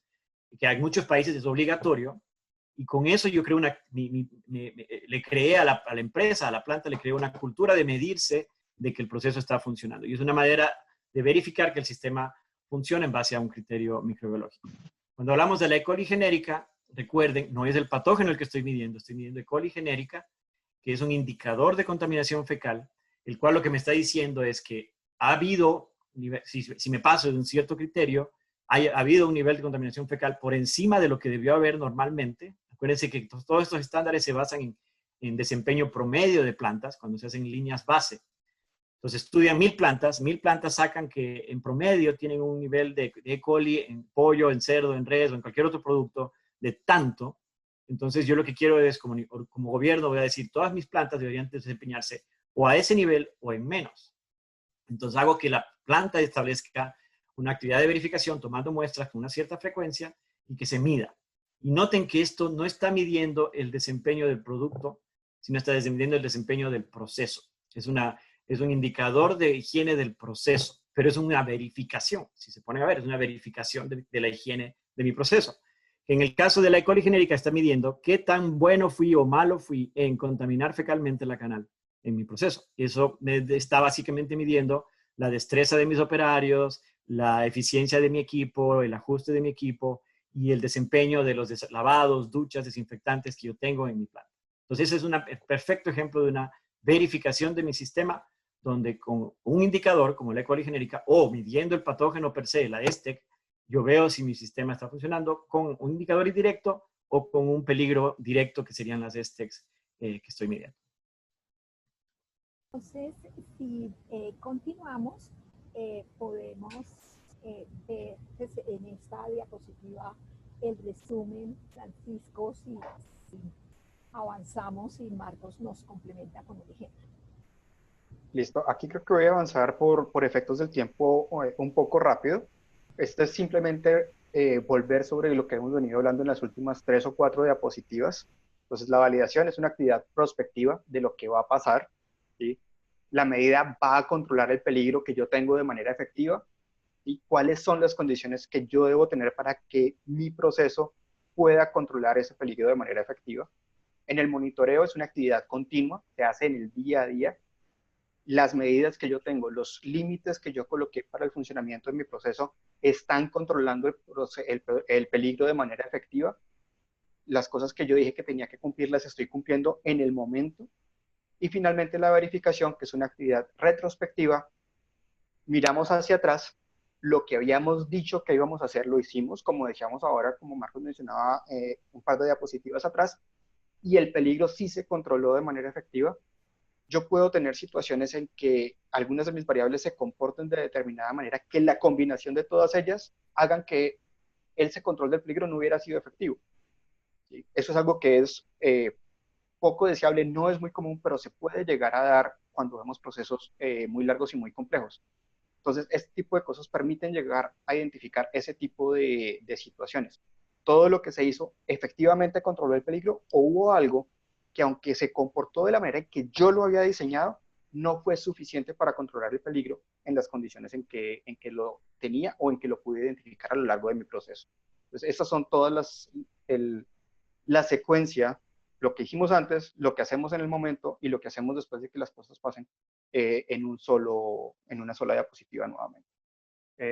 que en muchos países es obligatorio, y con eso yo creo le creé a la empresa, a la planta, le creé una cultura de medirse de que el proceso está funcionando. Y es una manera de verificar que el sistema funciona en base a un criterio microbiológico. Cuando hablamos de la E. coli genérica, recuerden, no es el patógeno el que estoy midiendo E. coli genérica, que es un indicador de contaminación fecal, el cual lo que me está diciendo es que ha habido, si me paso de un cierto criterio, ha habido un nivel de contaminación fecal por encima de lo que debió haber normalmente. Acuérdense que todos estos estándares se basan en desempeño promedio de plantas cuando se hacen líneas base. Entonces estudian 1,000 plantas sacan que en promedio tienen un nivel de E. coli en pollo, en cerdo, en res o en cualquier otro producto de tanto. Entonces yo lo que quiero es, como gobierno, voy a decir, todas mis plantas deberían desempeñarse o a ese nivel o en menos. Entonces hago que la planta establezca una actividad de verificación tomando muestras con una cierta frecuencia y que se mida. Y noten que esto no está midiendo el desempeño del producto, sino está midiendo el desempeño del proceso. Es un indicador de higiene del proceso, pero es una verificación. Si se ponen a ver, es una verificación de la higiene de mi proceso. En el caso de la E. coli genérica está midiendo qué tan bueno fui o malo fui en contaminar fecalmente la canal en mi proceso. Eso está básicamente midiendo la destreza de mis operarios, la eficiencia de mi equipo, el ajuste de mi equipo y el desempeño de los lavados, duchas, desinfectantes que yo tengo en mi planta. Entonces, ese es un perfecto ejemplo de una verificación de mi sistema donde con un indicador como la E. coli genérica o midiendo el patógeno per se, la ESTEC, yo veo si mi sistema está funcionando con un indicador indirecto o con un peligro directo que serían las ESTECs que estoy midiendo. Entonces, si continuamos, podemos ver en esta diapositiva el resumen, Francisco, si avanzamos y Marcos nos complementa con el ejemplo. Listo, aquí creo que voy a avanzar por efectos del tiempo un poco rápido. Esto es simplemente volver sobre lo que hemos venido hablando en las últimas 3 o 4 diapositivas. Entonces, la validación es una actividad prospectiva de lo que va a pasar, ¿sí? La medida va a controlar el peligro que yo tengo de manera efectiva y cuáles son las condiciones que yo debo tener para que mi proceso pueda controlar ese peligro de manera efectiva. En el monitoreo es una actividad continua, se hace en el día a día. Las medidas que yo tengo, los límites que yo coloqué para el funcionamiento de mi proceso están controlando el peligro de manera efectiva. Las cosas que yo dije que tenía que cumplir las estoy cumpliendo en el momento. Y finalmente la verificación, que es una actividad retrospectiva, miramos hacia atrás lo que habíamos dicho que íbamos a hacer lo hicimos, como decíamos ahora, como Marcos mencionaba un par de diapositivas atrás, y el peligro sí se controló de manera efectiva. Yo puedo tener situaciones en que algunas de mis variables se comporten de determinada manera, que la combinación de todas ellas hagan que ese control del peligro no hubiera sido efectivo. ¿Sí? Eso es algo que es poco deseable, no es muy común, pero se puede llegar a dar cuando vemos procesos muy largos y muy complejos. Entonces, este tipo de cosas permiten llegar a identificar ese tipo de situaciones. Todo lo que se hizo efectivamente controló el peligro, o hubo algo que, aunque se comportó de la manera en que yo lo había diseñado, no fue suficiente para controlar el peligro en las condiciones en que lo tenía o en que lo pude identificar a lo largo de mi proceso. Entonces, estas son todas la secuencia, lo que hicimos antes, lo que hacemos en el momento y lo que hacemos después de que las cosas pasen en una sola diapositiva nuevamente.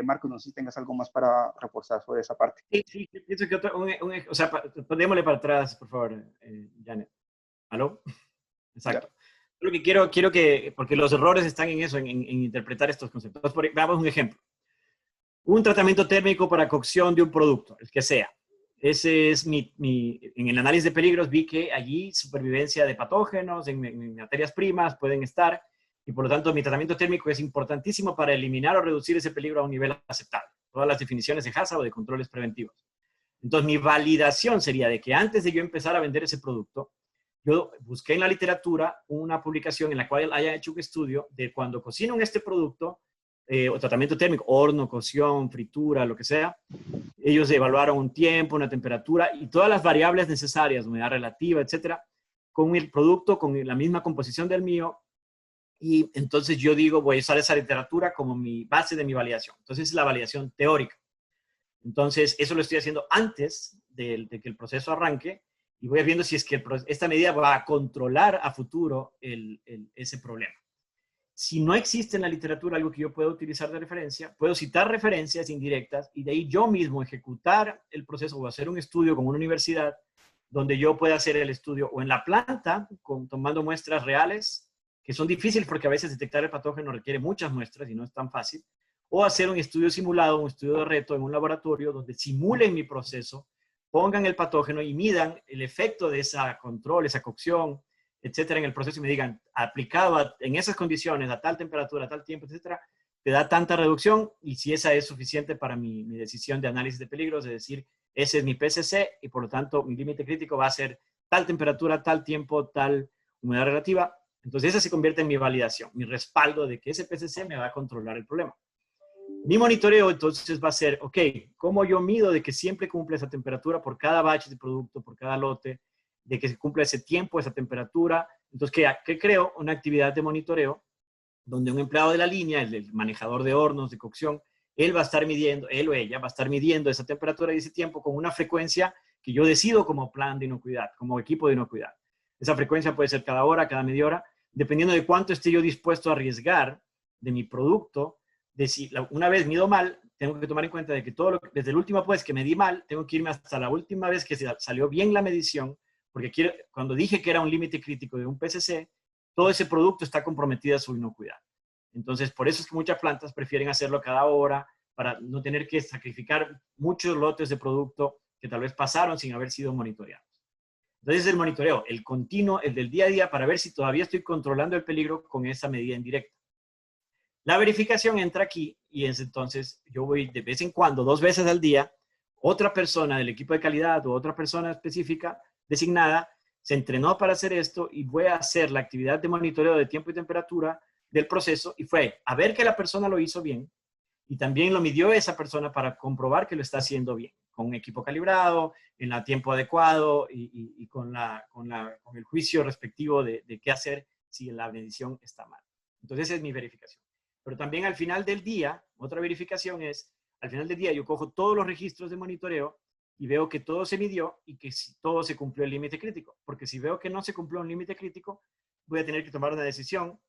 Marcos, no sé si tengas algo más para reforzar sobre esa parte. Sí, sí, pienso que o sea, démosle para atrás, por favor, Janet. ¿Aló? Exacto. Ya. Lo que quiero que, porque los errores están en eso, en interpretar estos conceptos. Veamos un ejemplo. Un tratamiento térmico para cocción de un producto, el que sea. Ese es en el análisis de peligros vi que allí supervivencia de patógenos, en materias primas pueden estar, y por lo tanto mi tratamiento térmico es importantísimo para eliminar o reducir ese peligro a un nivel aceptable. Todas las definiciones de HACCP o de controles preventivos. Entonces mi validación sería de que antes de yo empezar a vender ese producto, yo busqué en la literatura una publicación en la cual haya hecho un estudio de cuando cocinan este producto, o tratamiento térmico, horno, cocción, fritura, lo que sea, ellos evaluaron un tiempo, una temperatura y todas las variables necesarias, humedad relativa, etcétera, con el producto, con la misma composición del mío. Y entonces yo digo, voy a usar esa literatura como mi base de mi validación. Entonces es la validación teórica. Entonces eso lo estoy haciendo antes de que el proceso arranque y voy viendo si es que esta medida va a controlar a futuro ese problema. Si no existe en la literatura algo que yo pueda utilizar de referencia, puedo citar referencias indirectas y de ahí yo mismo ejecutar el proceso o hacer un estudio con una universidad donde yo pueda hacer el estudio o en la planta, tomando muestras reales, que son difíciles porque a veces detectar el patógeno requiere muchas muestras y no es tan fácil, o hacer un estudio simulado, un estudio de reto en un laboratorio donde simulen mi proceso, pongan el patógeno y midan el efecto de esa control, esa cocción, etcétera, en el proceso y me digan, aplicado en esas condiciones, a tal temperatura, a tal tiempo, etcétera, te da tanta reducción y si esa es suficiente para mi decisión de análisis de peligros, es decir, ese es mi PCC y por lo tanto mi límite crítico va a ser tal temperatura, tal tiempo, tal humedad relativa. Entonces esa se convierte en mi validación, mi respaldo de que ese PCC me va a controlar el problema. Mi monitoreo entonces va a ser, ok, ¿cómo yo mido de que siempre cumple esa temperatura por cada batch de producto, por cada lote, de que se cumpla ese tiempo, esa temperatura? Entonces, ¿qué creo? Una actividad de monitoreo donde un empleado de la línea, el manejador de hornos, de cocción, él va a estar midiendo, él o ella va a estar midiendo esa temperatura y ese tiempo con una frecuencia que yo decido como plan de inocuidad, como equipo de inocuidad. Esa frecuencia puede ser cada hora, cada media hora, dependiendo de cuánto esté yo dispuesto a arriesgar de mi producto. De si una vez mido mal, tengo que tomar en cuenta de que desde el último pues que medí mal, tengo que irme hasta la última vez que salió bien la medición, porque cuando dije que era un límite crítico de un PCC, todo ese producto está comprometido a su inocuidad. Entonces, por eso es que muchas plantas prefieren hacerlo cada hora para no tener que sacrificar muchos lotes de producto que tal vez pasaron sin haber sido monitoreados. Entonces, el monitoreo, el continuo, el del día a día, para ver si todavía estoy controlando el peligro con esa medida indirecta. La verificación entra aquí y entonces yo voy de vez en cuando, 2 veces al día, otra persona del equipo de calidad o otra persona específica designada se entrenó para hacer esto y voy a hacer la actividad de monitoreo de tiempo y temperatura del proceso y fue a ver que la persona lo hizo bien y también lo midió esa persona para comprobar que lo está haciendo bien, con un equipo calibrado, en el tiempo adecuado y con el juicio respectivo de qué hacer si la medición está mal. Entonces esa es mi verificación. Pero también al final del día, otra verificación es, al final del día yo cojo todos los registros de monitoreo y veo que todo se midió y que todo se cumplió el límite crítico. Porque si veo que no se cumplió un límite crítico, voy a tener que tomar una decisión,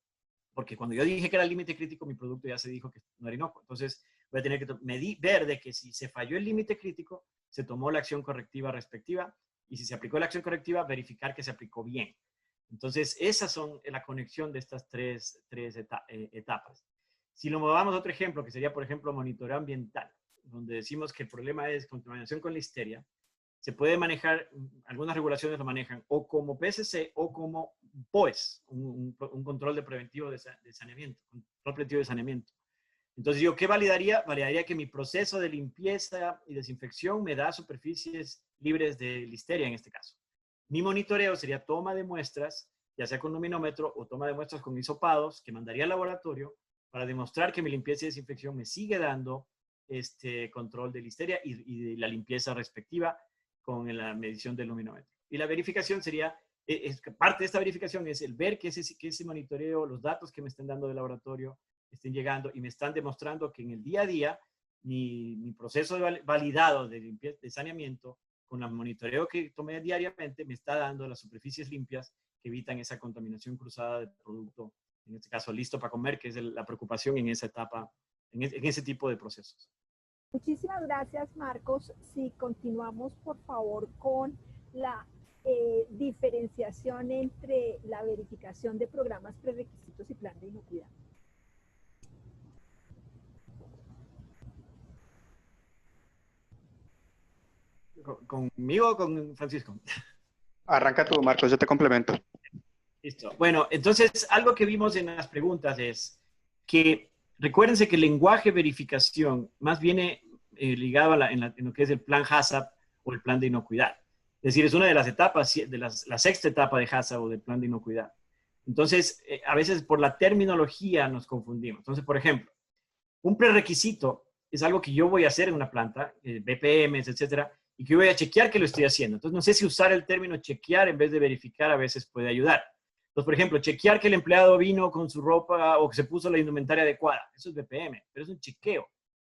porque cuando yo dije que era el límite crítico, mi producto ya se dijo que no era inocuo. Entonces voy a tener que ver de que si se falló el límite crítico, se tomó la acción correctiva respectiva y si se aplicó la acción correctiva, verificar que se aplicó bien. Entonces esas son la conexión de estas tres etapas. Si lo movamos a otro ejemplo, que sería, por ejemplo, monitoreo ambiental, donde decimos que el problema es contaminación con listeria, se puede manejar, algunas regulaciones lo manejan o como PSC o como POES, un control preventivo de saneamiento, control preventivo de saneamiento. Entonces, ¿yo qué validaría? Validaría que mi proceso de limpieza y desinfección me da superficies libres de listeria en este caso. Mi monitoreo sería toma de muestras, ya sea con luminómetro o toma de muestras con hisopados, que mandaría al laboratorio para demostrar que mi limpieza y desinfección me sigue dando este control de listeria y de la limpieza respectiva con la medición del luminómetro. Y la verificación sería, parte de esta verificación es el ver que ese monitoreo, los datos que me estén dando del laboratorio, estén llegando y me están demostrando que en el día a día mi proceso validado de limpieza, de saneamiento, con el monitoreo que tomé diariamente, me está dando las superficies limpias que evitan esa contaminación cruzada del producto, en este caso listo para comer, que es la preocupación en esa etapa, en ese tipo de procesos. Muchísimas gracias, Marcos. Si continuamos, por favor, con la diferenciación entre la verificación de programas prerequisitos y plan de inocuidad. ¿Conmigo o con Francisco? Arranca tú, Marcos, yo te complemento. Listo. Bueno, entonces algo que vimos en las preguntas es que recuérdense que el lenguaje verificación más viene ligado a en lo que es el plan HACCP o el plan de inocuidad. Es decir, es una de las etapas, de la sexta etapa de HACCP o del plan de inocuidad. Entonces, a veces por la terminología nos confundimos. Entonces, por ejemplo, un prerequisito es algo que yo voy a hacer en una planta, BPMs, etcétera, y que voy a chequear que lo estoy haciendo. Entonces, no sé si usar el término chequear en vez de verificar a veces puede ayudar. Entonces, por ejemplo, chequear que el empleado vino con su ropa o que se puso la indumentaria adecuada. Eso es BPM, pero es un chequeo.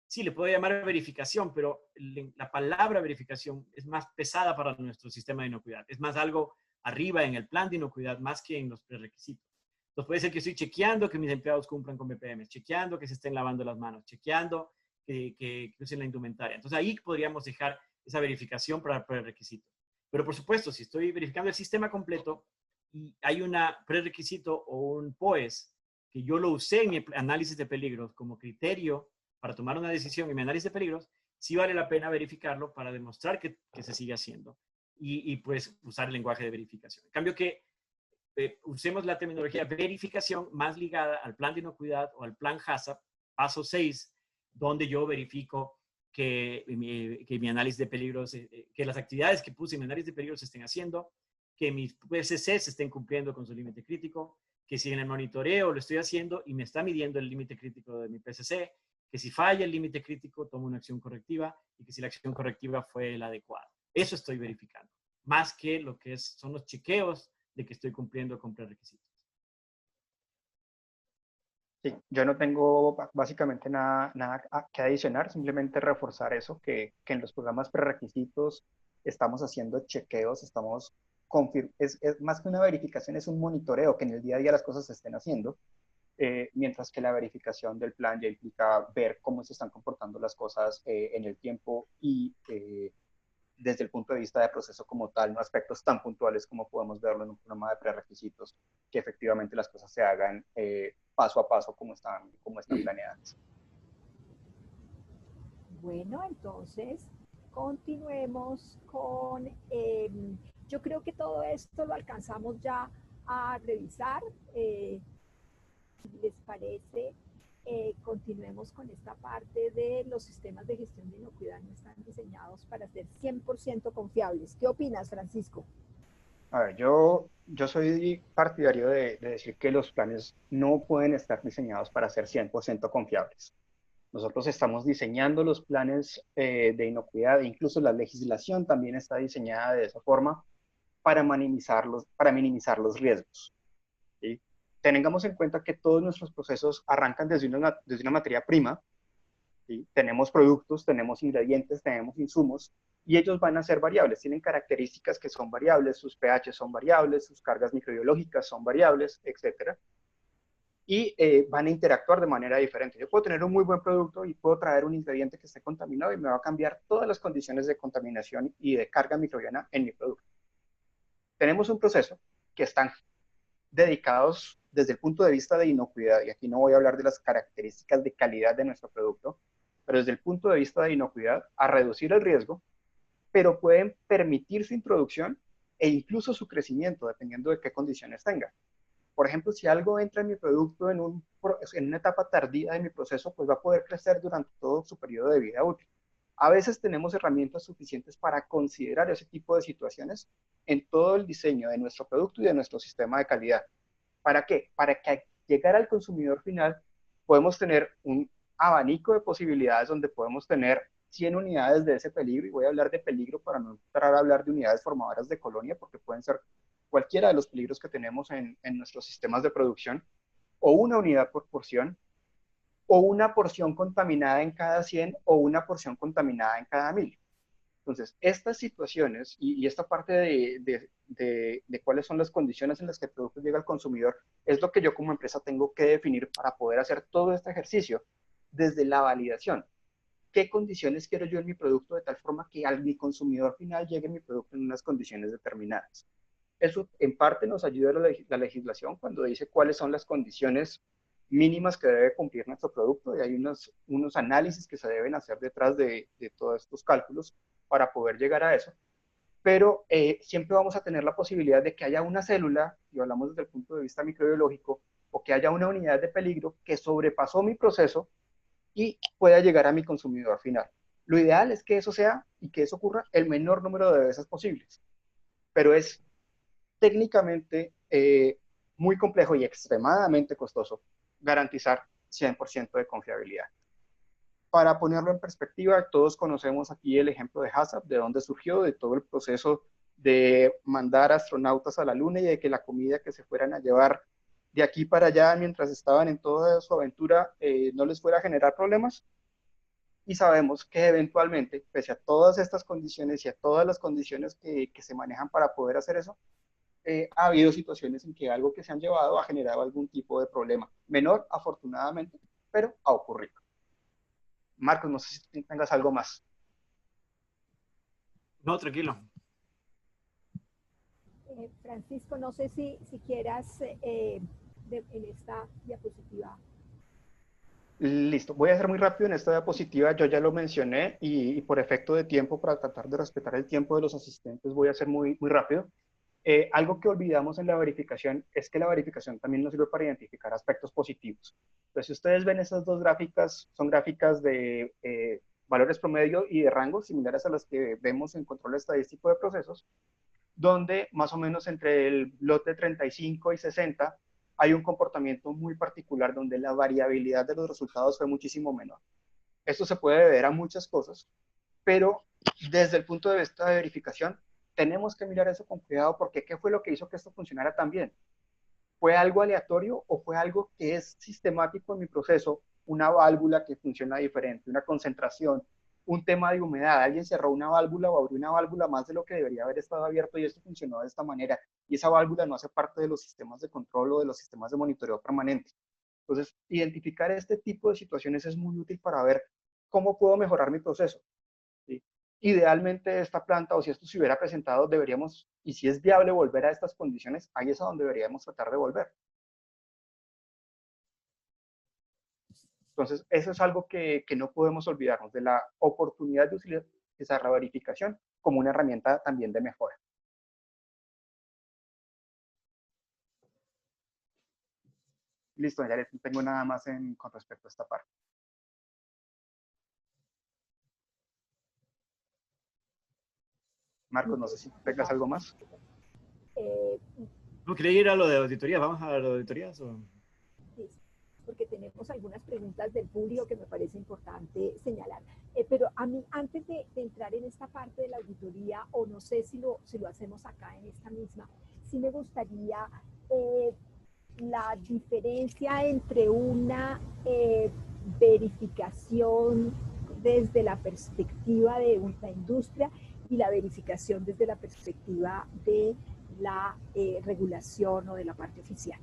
Sí, le puedo llamar verificación, pero la palabra verificación es más pesada para nuestro sistema de inocuidad. Es más algo arriba en el plan de inocuidad más que en los prerequisitos. Entonces, puede ser que estoy chequeando que mis empleados cumplan con BPM, chequeando que se estén lavando las manos, chequeando que usen la indumentaria. Entonces, ahí podríamos dejar esa verificación para prerequisitos. Pero, por supuesto, si estoy verificando el sistema completo, y hay un prerequisito o un POES que yo lo usé en mi análisis de peligros como criterio para tomar una decisión en mi análisis de peligros, sí vale la pena verificarlo para demostrar que se sigue haciendo y pues usar el lenguaje de verificación. En cambio que usemos la terminología verificación más ligada al plan de inocuidad o al plan HACCP, paso 6, donde yo verifico que mi análisis de peligros, que las actividades que puse en mi análisis de peligros se estén haciendo, que mis PSC se estén cumpliendo con su límite crítico, que si en el monitoreo lo estoy haciendo y me está midiendo el límite crítico de mi PSC, que si falla el límite crítico tomo una acción correctiva y que si la acción correctiva fue la adecuada. Eso estoy verificando, más que lo que son los chequeos de que estoy cumpliendo con prerequisitos. Sí, yo no tengo básicamente nada que adicionar, simplemente reforzar eso, que en los programas prerequisitos estamos haciendo chequeos, es más que una verificación, es un monitoreo, que en el día a día las cosas se estén haciendo, mientras que la verificación del plan ya implica ver cómo se están comportando las cosas en el tiempo y desde el punto de vista de proceso como tal, no aspectos tan puntuales como podemos verlo en un programa de prerequisitos, que efectivamente las cosas se hagan paso a paso como están planeadas. Bueno, entonces continuemos con, yo creo que todo esto lo alcanzamos ya a revisar. Si les parece, continuemos con esta parte de los sistemas de gestión de inocuidad no están diseñados para ser 100% confiables. ¿Qué opinas, Francisco? A ver, yo soy partidario de decir que los planes no pueden estar diseñados para ser 100% confiables. Nosotros estamos diseñando los planes de inocuidad, e incluso la legislación también está diseñada de esa forma para minimizar los riesgos. ¿Sí? Tengamos en cuenta que todos nuestros procesos arrancan desde una materia prima. ¿Sí? Tenemos productos, tenemos ingredientes, tenemos insumos, y ellos van a ser variables, tienen características que son variables, sus pH son variables, sus cargas microbiológicas son variables, etc. Y van a interactuar de manera diferente. Yo puedo tener un muy buen producto y puedo traer un ingrediente que esté contaminado y me va a cambiar todas las condiciones de contaminación y de carga microbiana en mi producto. Tenemos un proceso que están dedicados desde el punto de vista de inocuidad, y aquí no voy a hablar de las características de calidad de nuestro producto, pero desde el punto de vista de inocuidad, a reducir el riesgo, pero pueden permitir su introducción e incluso su crecimiento, dependiendo de qué condiciones tenga. Por ejemplo, si algo entra en mi producto en una etapa tardía de mi proceso, pues va a poder crecer durante todo su periodo de vida útil. A veces tenemos herramientas suficientes para considerar ese tipo de situaciones en todo el diseño de nuestro producto y de nuestro sistema de calidad. ¿Para qué? Para que al llegar al consumidor final podemos tener un abanico de posibilidades donde podemos tener 100 unidades de ese peligro, y voy a hablar de peligro para no entrar a hablar de unidades formadoras de colonia, porque pueden ser cualquiera de los peligros que tenemos en nuestros sistemas de producción, o una unidad por porción, o una porción contaminada en cada 100, o una porción contaminada en cada 1000. Entonces, estas situaciones y esta parte de cuáles son las condiciones en las que el producto llega al consumidor es lo que yo como empresa tengo que definir para poder hacer todo este ejercicio desde la validación. ¿Qué condiciones quiero yo en mi producto de tal forma que al mi consumidor final llegue mi producto en unas condiciones determinadas? Eso en parte nos ayuda la legislación cuando dice cuáles son las condiciones mínimas que debe cumplir nuestro producto, y hay unos análisis que se deben hacer detrás de todos estos cálculos para poder llegar a eso. Pero siempre vamos a tener la posibilidad de que haya una célula, y hablamos desde el punto de vista microbiológico, o que haya una unidad de peligro que sobrepasó mi proceso y pueda llegar a mi consumidor final. Lo ideal es que eso sea y que eso ocurra el menor número de veces posibles, pero es técnicamente muy complejo y extremadamente costoso garantizar 100% de confiabilidad. Para ponerlo en perspectiva, todos conocemos aquí el ejemplo de HACCP, de dónde surgió, de todo el proceso de mandar astronautas a la Luna y de que la comida que se fueran a llevar de aquí para allá mientras estaban en toda su aventura no les fuera a generar problemas. Y sabemos que eventualmente, pese a todas estas condiciones y a todas las condiciones que se manejan para poder hacer eso, ha habido situaciones en que algo que se han llevado ha generado algún tipo de problema. Menor, afortunadamente, pero ha ocurrido. Marcos, no sé si tengas algo más. No, tranquilo. Francisco, no sé si quieras en esta diapositiva. Listo, voy a ser muy rápido en esta diapositiva, yo ya lo mencioné y por efecto de tiempo, para tratar de respetar el tiempo de los asistentes, voy a ser muy rápido. Algo que olvidamos en la verificación es que la verificación también nos sirve para identificar aspectos positivos. Entonces, si ustedes ven esas dos gráficas, son gráficas de valores promedio y de rangos similares a las que vemos en control estadístico de procesos, donde más o menos entre el lote 35 y 60 hay un comportamiento muy particular donde la variabilidad de los resultados fue muchísimo menor. Esto se puede deber a muchas cosas, pero desde el punto de vista de verificación, tenemos que mirar eso con cuidado, porque ¿qué fue lo que hizo que esto funcionara tan bien? ¿Fue algo aleatorio o fue algo que es sistemático en mi proceso? Una válvula que funciona diferente, una concentración, un tema de humedad, alguien cerró una válvula o abrió una válvula más de lo que debería haber estado abierto y esto funcionó de esta manera, y esa válvula no hace parte de los sistemas de control o de los sistemas de monitoreo permanente. Entonces, identificar este tipo de situaciones es muy útil para ver cómo puedo mejorar mi proceso. ¿Sí? Idealmente esta planta, o si esto se hubiera presentado, deberíamos, y si es viable volver a estas condiciones, ahí es a donde deberíamos tratar de volver. Entonces, eso es algo que no podemos olvidarnos, de la oportunidad de utilizar la verificación como una herramienta también de mejora. Listo, ya no tengo nada más con respecto a esta parte. Marcos, no sé si tengas algo más. ¿No quería ir a lo de auditoría? ¿Vamos a lo de auditorías? ¿O? Porque tenemos algunas preguntas del público que me parece importante señalar. Pero a mí, antes de entrar en esta parte de la auditoría, o no sé si lo hacemos acá en esta misma, sí me gustaría la diferencia entre una verificación desde la perspectiva de una industria y la verificación desde la perspectiva de la regulación o de la parte oficial.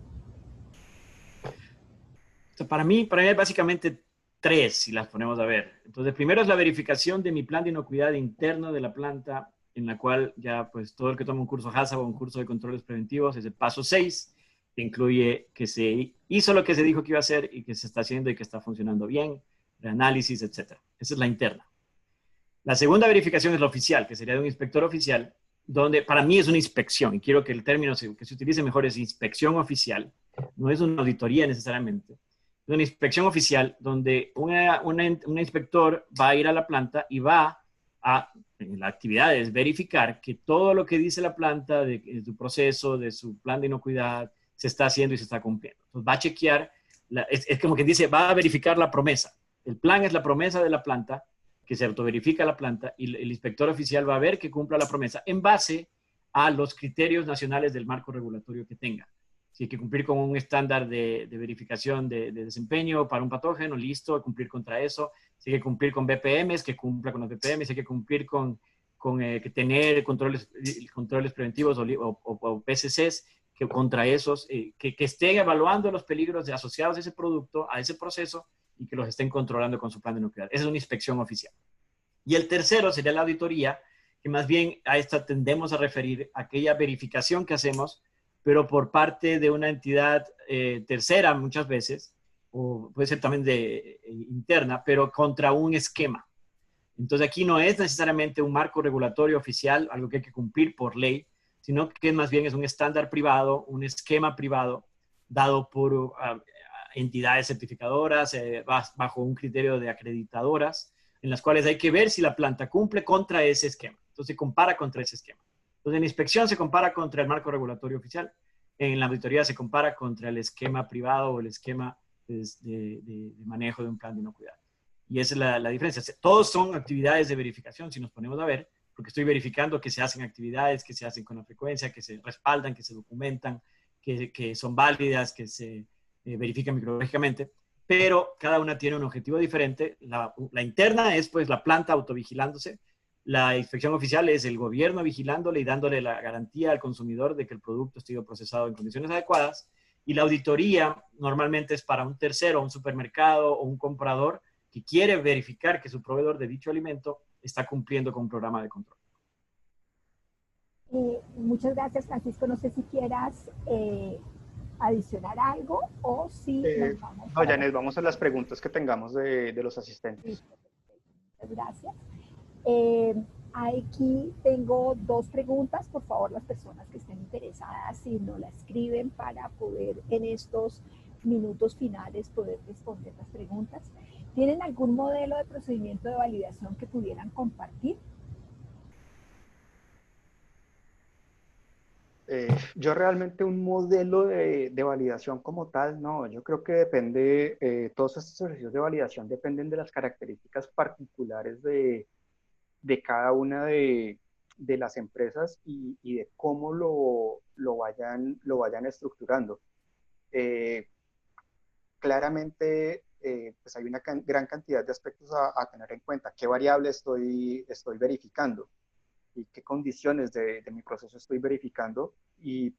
Para mí hay básicamente tres, si las ponemos a ver. Entonces, primero es la verificación de mi plan de inocuidad interno de la planta, en la cual ya pues todo el que toma un curso HACCP o un curso de controles preventivos es el paso 6. que incluye que se hizo lo que se dijo que iba a hacer y que se está haciendo y que está funcionando bien, de análisis, etc. Esa es la interna. La segunda verificación es la oficial, que sería de un inspector oficial, donde para mí es una inspección, y quiero que el término que se utilice mejor es inspección oficial, no es una auditoría necesariamente, es una inspección oficial donde un inspector va a ir a la planta y va a, en la actividad es verificar que todo lo que dice la planta de su proceso, de su plan de inocuidad, se está haciendo y se está cumpliendo. Entonces va a chequear, es como quien dice, va a verificar la promesa. El plan es la promesa de la planta, que se autoverifica la planta, y el inspector oficial va a ver que cumpla la promesa en base a los criterios nacionales del marco regulatorio que tenga. Si hay que cumplir con un estándar de verificación de desempeño para un patógeno, listo, cumplir contra eso. Si hay que cumplir con BPMs, que cumpla con los BPMs. Si hay que cumplir con que tener controles preventivos o PCCs, que contra esos, que estén evaluando los peligros asociados a ese producto, a ese proceso, y que los estén controlando con su plan de inocuidad. Esa es una inspección oficial. Y el tercero sería la auditoría, que más bien a esta tendemos a referir a aquella verificación que hacemos, pero por parte de una entidad tercera muchas veces, o puede ser también interna, pero contra un esquema. Entonces aquí no es necesariamente un marco regulatorio oficial, algo que hay que cumplir por ley, sino que más bien es un estándar privado, un esquema privado dado por entidades certificadoras bajo un criterio de acreditadoras, en las cuales hay que ver si la planta cumple contra ese esquema. Entonces se compara contra ese esquema. Entonces en la inspección se compara contra el marco regulatorio oficial, en la auditoría se compara contra el esquema privado o el esquema de manejo de un plan de inocuidad. Y esa es la diferencia. Todos son actividades de verificación, si nos ponemos a ver, porque estoy verificando que se hacen actividades, que se hacen con la frecuencia, que se respaldan, que se documentan, que son válidas, que se verifican microbiológicamente, pero cada una tiene un objetivo diferente. La interna es pues la planta autovigilándose, la inspección oficial es el gobierno vigilándole y dándole la garantía al consumidor de que el producto ha sido procesado en condiciones adecuadas, y la auditoría normalmente es para un tercero, un supermercado o un comprador que quiere verificar que su proveedor de dicho alimento está cumpliendo con un programa de control. Muchas gracias, Francisco. No sé si quieras adicionar algo o si nos vamos. No, Janet, vamos a las preguntas que tengamos de los asistentes. Muchas gracias. Aquí tengo dos preguntas. Por favor, las personas que estén interesadas, si no la escriben para poder en estos minutos finales poder responder las preguntas. ¿Tienen algún modelo de procedimiento de validación que pudieran compartir? Yo realmente un modelo de validación como tal, no, yo creo que depende, todos estos ejercicios de validación dependen de las características particulares de cada una de las empresas y de cómo lo vayan estructurando. Claramente, pues hay una gran cantidad de aspectos a tener en cuenta. ¿Qué variable estoy verificando? Y qué condiciones de mi proceso estoy verificando y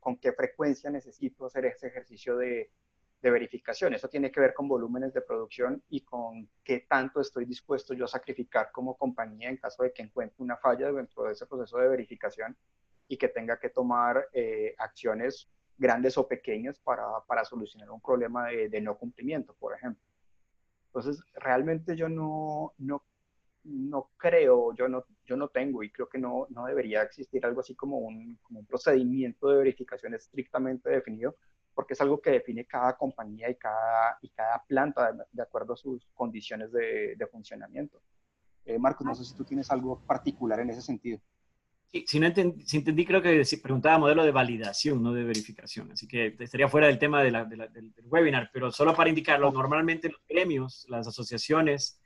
con qué frecuencia necesito hacer ese ejercicio de verificación. Eso tiene que ver con volúmenes de producción y con qué tanto estoy dispuesto yo a sacrificar como compañía en caso de que encuentre una falla dentro de ese proceso de verificación y que tenga que tomar acciones grandes o pequeñas para solucionar un problema de no cumplimiento, por ejemplo. Entonces, realmente yo no creo, yo no tengo y creo que no debería existir algo así como un procedimiento de verificación estrictamente definido, porque es algo que define cada compañía y cada planta de acuerdo a sus condiciones de funcionamiento. Marcos, no sé si tú tienes algo particular en ese sentido. Sí, si entendí, creo que preguntaba modelo de validación, no de verificación. Así que estaría fuera del tema del webinar, pero solo para indicarlo, normalmente los gremios, las asociaciones,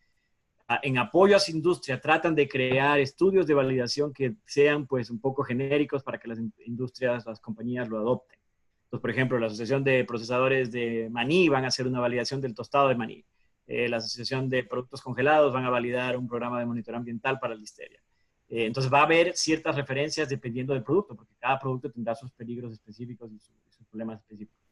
en apoyo a su industria, tratan de crear estudios de validación que sean pues un poco genéricos para que las industrias, las compañías lo adopten. Entonces, por ejemplo, la Asociación de Procesadores de Maní van a hacer una validación del tostado de maní. La Asociación de Productos Congelados van a validar un programa de monitoreo ambiental para la listeria. Entonces va a haber ciertas referencias dependiendo del producto, porque cada producto tendrá sus peligros específicos y sus problemas específicos.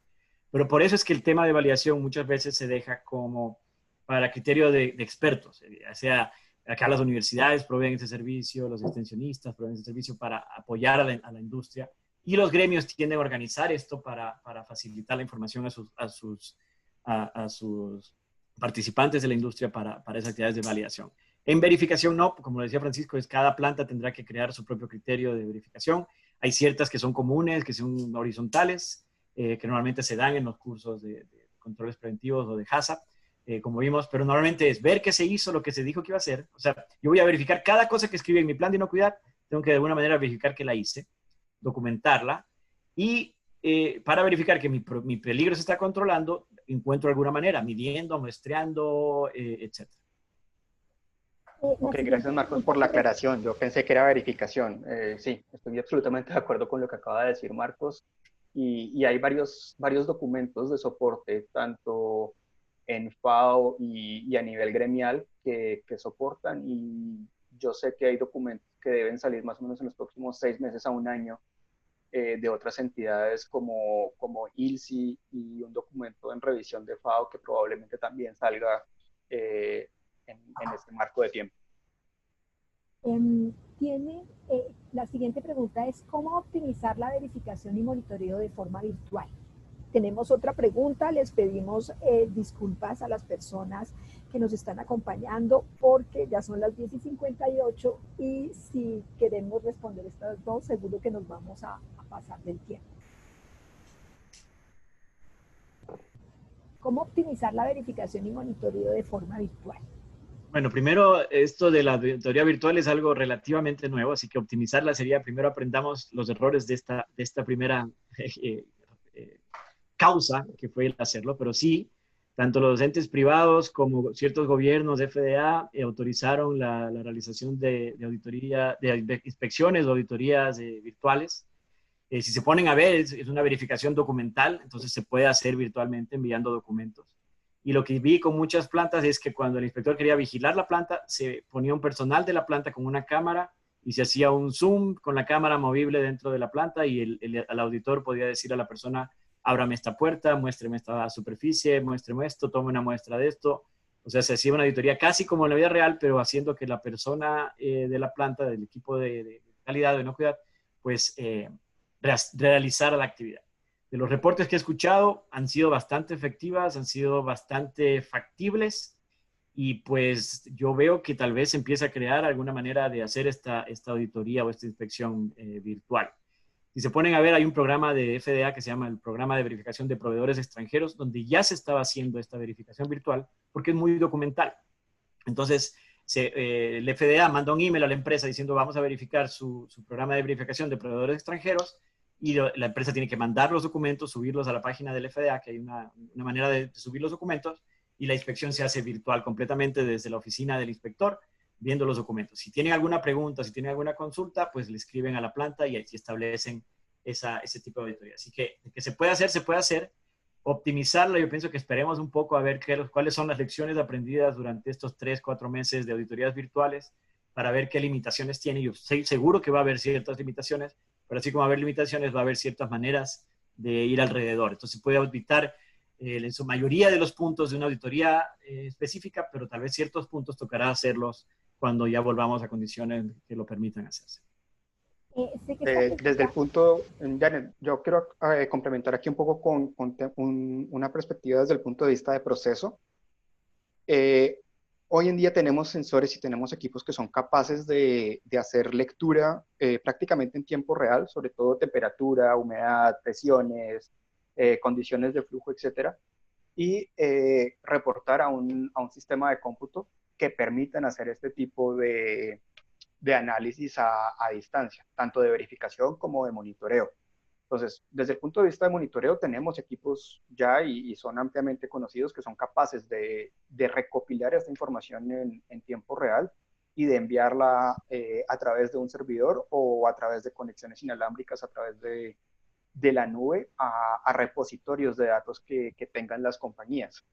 Pero por eso es que el tema de validación muchas veces se deja como para criterio de expertos, ya sea acá las universidades proveen ese servicio, los extensionistas proveen ese servicio para apoyar a la industria, y los gremios tienden a organizar esto para facilitar la información a sus participantes de la industria para esas actividades de validación. En verificación no, como decía Francisco, cada planta tendrá que crear su propio criterio de verificación. Hay ciertas que son comunes, que son horizontales, que normalmente se dan en los cursos de controles preventivos o de HACCP, como vimos, pero normalmente es ver qué se hizo, lo que se dijo que iba a hacer. O sea, yo voy a verificar cada cosa que escribí en mi plan de inocuidad, tengo que de alguna manera verificar que la hice, documentarla, y para verificar que mi peligro se está controlando, encuentro alguna manera, midiendo, muestreando, etc. Ok, gracias Marcos por la aclaración. Yo pensé que era verificación. Sí, estoy absolutamente de acuerdo con lo que acaba de decir Marcos. Y hay varios documentos de soporte, tanto en FAO y a nivel gremial, que soportan. Y yo sé que hay documentos que deben salir más o menos en los próximos 6 meses a un año, de otras entidades como ILSI, y un documento en revisión de FAO que probablemente también salga en este marco de tiempo. La siguiente pregunta es: ¿cómo optimizar la verificación y monitoreo de forma virtual? Tenemos otra pregunta, les pedimos disculpas a las personas que nos están acompañando porque ya son las 10:58 y si queremos responder estas dos, seguro que nos vamos a pasar del tiempo. ¿Cómo optimizar la verificación y monitoreo de forma virtual? Bueno, primero, esto de la auditoría virtual es algo relativamente nuevo, así que optimizarla sería, primero aprendamos los errores de esta primera causa, que fue el hacerlo, pero sí, tanto los entes privados como ciertos gobiernos, FDA, autorizaron la realización de auditoría, de inspecciones o auditorías virtuales. Si se ponen a ver, es una verificación documental, entonces se puede hacer virtualmente enviando documentos. Y lo que vi con muchas plantas es que cuando el inspector quería vigilar la planta, se ponía un personal de la planta con una cámara y se hacía un zoom con la cámara movible dentro de la planta y el auditor podía decir a la persona: ábrame esta puerta, muéstreme esta superficie, muéstreme esto, tome una muestra de esto. O sea, se hacía una auditoría casi como en la vida real, pero haciendo que la persona de la planta, del equipo de calidad o de inocuidad, pues realizara la actividad. De los reportes que he escuchado, han sido bastante efectivas, han sido bastante factibles, y pues yo veo que tal vez se empieza a crear alguna manera de hacer esta auditoría o esta inspección virtual. Si se ponen a ver, hay un programa de FDA que se llama el Programa de Verificación de Proveedores Extranjeros, donde ya se estaba haciendo esta verificación virtual porque es muy documental. Entonces, el FDA manda un email a la empresa diciendo: vamos a verificar su programa de verificación de proveedores extranjeros, y la empresa tiene que mandar los documentos, subirlos a la página del FDA, que hay una manera de subir los documentos, y la inspección se hace virtual completamente desde la oficina del inspector, viendo los documentos. Si tienen alguna pregunta, si tienen alguna consulta, pues le escriben a la planta y ahí establecen ese tipo de auditoría. Así que se puede hacer, se puede hacer. Optimizarla, yo pienso que esperemos un poco a ver cuáles son las lecciones aprendidas durante estos 3-4 meses de auditorías virtuales, para ver qué limitaciones tiene. Yo estoy seguro que va a haber ciertas limitaciones, pero así como va a haber limitaciones, va a haber ciertas maneras de ir alrededor. Entonces se puede auditar en su mayoría de los puntos de una auditoría específica, pero tal vez ciertos puntos tocará hacerlos cuando ya volvamos a condiciones que lo permitan hacerse. Desde el punto, Janet, yo quiero complementar aquí un poco con una perspectiva desde el punto de vista de proceso. Hoy en día tenemos sensores y tenemos equipos que son capaces de hacer lectura prácticamente en tiempo real, sobre todo temperatura, humedad, presiones, condiciones de flujo, etcétera, y reportar a un sistema de cómputo que permitan hacer este tipo de análisis a distancia, tanto de verificación como de monitoreo. Entonces, desde el punto de vista de monitoreo, tenemos equipos ya y son ampliamente conocidos que son capaces de recopilar esta información en tiempo real y de enviarla a través de un servidor o a través de conexiones inalámbricas a través de la nube a repositorios de datos que tengan las compañías.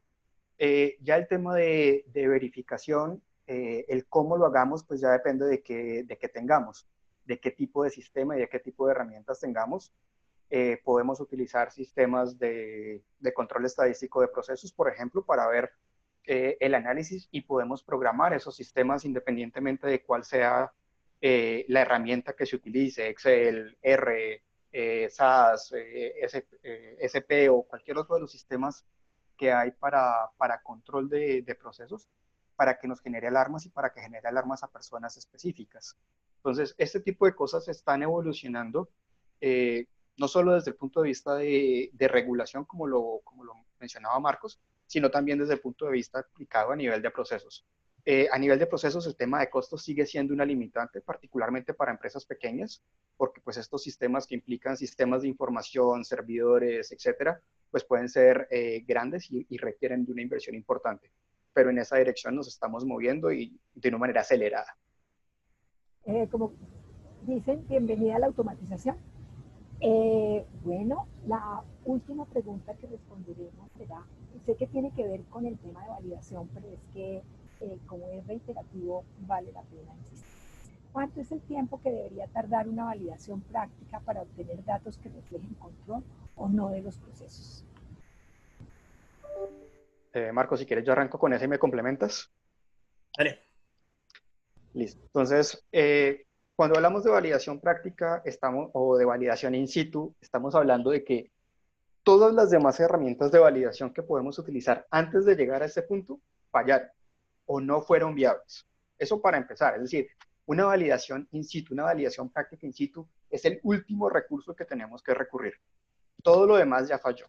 Ya el tema de verificación, el cómo lo hagamos, pues ya depende de qué tengamos, de qué tipo de sistema y de qué tipo de herramientas tengamos. Podemos utilizar sistemas de control estadístico de procesos, por ejemplo, para ver el análisis, y podemos programar esos sistemas independientemente de cuál sea la herramienta que se utilice, Excel, R, SAS, SP o cualquier otro de los sistemas que hay para control de procesos, para que nos genere alarmas y para que genere alarmas a personas específicas. Entonces, este tipo de cosas están evolucionando, no solo desde el punto de vista de regulación, como lo mencionaba Marcos, sino también desde el punto de vista aplicado a nivel de procesos. A nivel de procesos, el tema de costos sigue siendo una limitante, particularmente para empresas pequeñas, porque pues estos sistemas que implican sistemas de información, servidores, etcétera, pues pueden ser grandes y requieren de una inversión importante. Pero en esa dirección nos estamos moviendo y de una manera acelerada. Como dicen, bienvenida a la automatización. Bueno, la última pregunta que responderemos será, sé que tiene que ver con el tema de validación, pero es que como es reiterativo, vale la pena insistir. ¿Cuánto es el tiempo que debería tardar una validación práctica para obtener datos que reflejen control o no de los procesos? Marcos, si quieres yo arranco con ese y me complementas. Dale. Listo. Entonces, cuando hablamos de validación práctica o de validación in situ, estamos hablando de que todas las demás herramientas de validación que podemos utilizar antes de llegar a ese punto fallaron o no fueron viables. Eso para empezar, es decir, una validación in situ, una validación práctica in situ es el último recurso que tenemos que recurrir. Todo lo demás ya falló.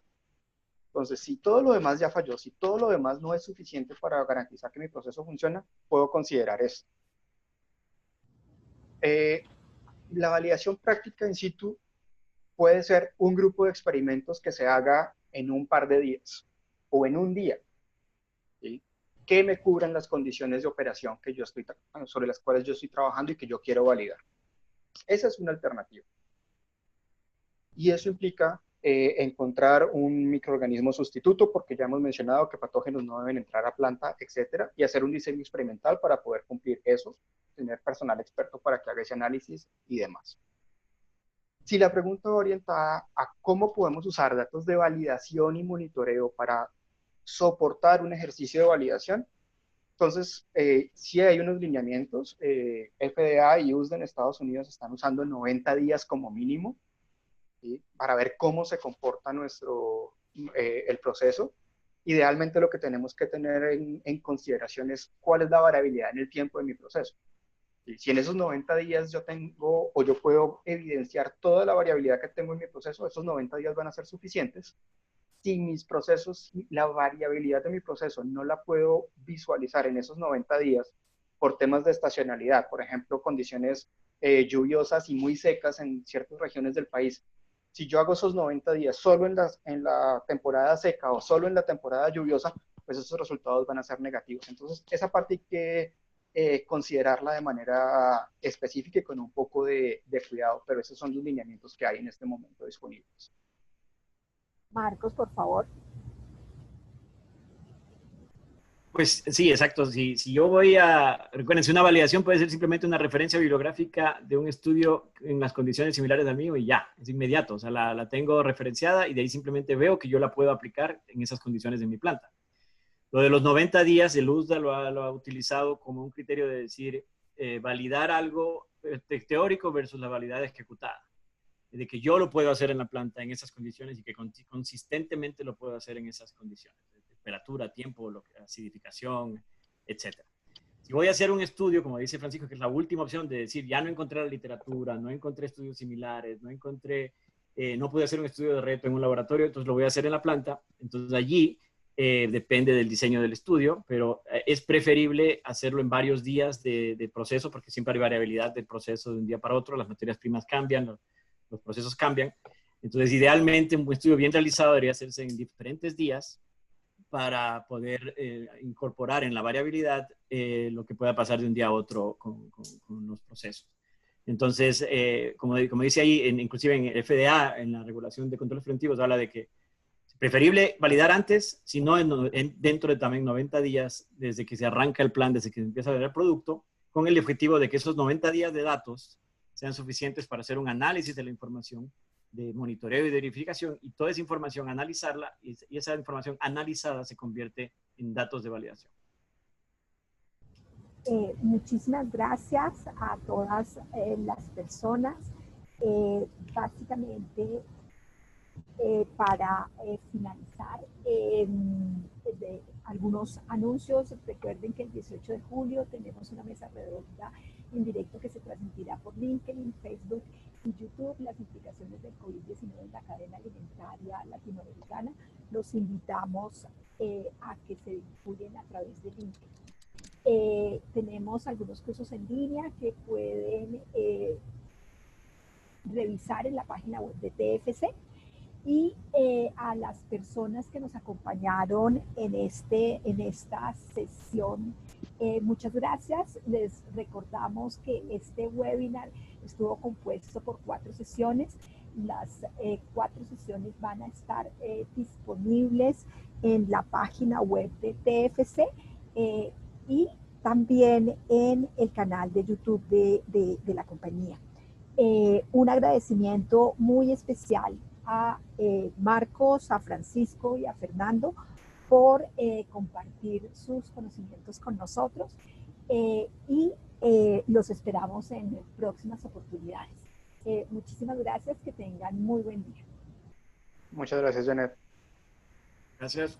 Entonces, si todo lo demás ya falló, si todo lo demás no es suficiente para garantizar que mi proceso funciona, puedo considerar esto. La validación práctica in situ puede ser un grupo de experimentos que se haga en un par de días o en un día, ¿sí? Que me cubran las condiciones de operación que yo estoy sobre las cuales yo estoy trabajando y que yo quiero validar. Esa es una alternativa. Y eso implica encontrar un microorganismo sustituto, porque ya hemos mencionado que patógenos no deben entrar a planta, etcétera, y hacer un diseño experimental para poder cumplir eso, tener personal experto para que haga ese análisis y demás. Si la pregunta va orientada a cómo podemos usar datos de validación y monitoreo para soportar un ejercicio de validación, entonces sí hay unos lineamientos. FDA y USDA en Estados Unidos están usando 90 días como mínimo, ¿sí? Para ver cómo se comporta el proceso. Idealmente lo que tenemos que tener en consideración es cuál es la variabilidad en el tiempo de mi proceso. Si en esos 90 días yo tengo o yo puedo evidenciar toda la variabilidad que tengo en mi proceso, esos 90 días van a ser suficientes. Si mis procesos, la variabilidad de mi proceso no la puedo visualizar en esos 90 días por temas de estacionalidad, por ejemplo, condiciones lluviosas y muy secas en ciertas regiones del país. Si yo hago esos 90 días solo en la temporada seca o solo en la temporada lluviosa, pues esos resultados van a ser negativos. Entonces, esa parte hay que considerarla de manera específica y con un poco de cuidado, pero esos son los lineamientos que hay en este momento disponibles. Marcos, por favor. Pues sí, exacto. Si yo voy recuerden, si una validación puede ser simplemente una referencia bibliográfica de un estudio en las condiciones similares al mío y ya, es inmediato. O sea, la tengo referenciada y de ahí simplemente veo que yo la puedo aplicar en esas condiciones de mi planta. Lo de los 90 días, el USDA lo ha utilizado como un criterio de decir, validar algo teórico versus la validad ejecutada. De que yo lo puedo hacer en la planta en esas condiciones y que consistentemente lo puedo hacer en esas condiciones. Temperatura, tiempo, acidificación, etc. Si voy a hacer un estudio, como dice Francisco, que es la última opción de decir, ya no encontré la literatura, no encontré estudios similares, no pude hacer un estudio de reto en un laboratorio, entonces lo voy a hacer en la planta. Entonces allí depende del diseño del estudio, pero es preferible hacerlo en varios días de proceso, porque siempre hay variabilidad del proceso de un día para otro, las materias primas cambian, los procesos cambian. Entonces, idealmente, un estudio bien realizado debería hacerse en diferentes días para poder incorporar en la variabilidad lo que pueda pasar de un día a otro con los procesos. Entonces, como dice ahí, inclusive en el FDA, en la regulación de controles preventivos, habla de que es preferible validar antes, si no dentro de también 90 días desde que se arranca el plan, desde que se empieza a ver el producto, con el objetivo de que esos 90 días de datos sean suficientes para hacer un análisis de la información, de monitoreo y de verificación, y toda esa información analizarla, y esa información analizada se convierte en datos de validación. Muchísimas gracias a todas las personas Básicamente, para finalizar, algunos anuncios. Recuerden que el 18 de julio tenemos una mesa redonda en directo que se transmitirá por LinkedIn, Facebook y YouTube, las implicaciones del COVID-19 en la cadena alimentaria latinoamericana. Los invitamos a que se vinculen a través de LinkedIn. Tenemos algunos cursos en línea que pueden revisar en la página web de TFC. Y a las personas que nos acompañaron en esta sesión, muchas gracias. Les recordamos que este webinar estuvo compuesto por 4 sesiones. Las 4 sesiones van a estar disponibles en la página web de TFC y también en el canal de YouTube de la compañía. Un agradecimiento muy especial a Marcos, a Francisco y a Fernando por compartir sus conocimientos con nosotros y los esperamos en próximas oportunidades. Muchísimas gracias, que tengan muy buen día. Muchas gracias, Janet. Gracias.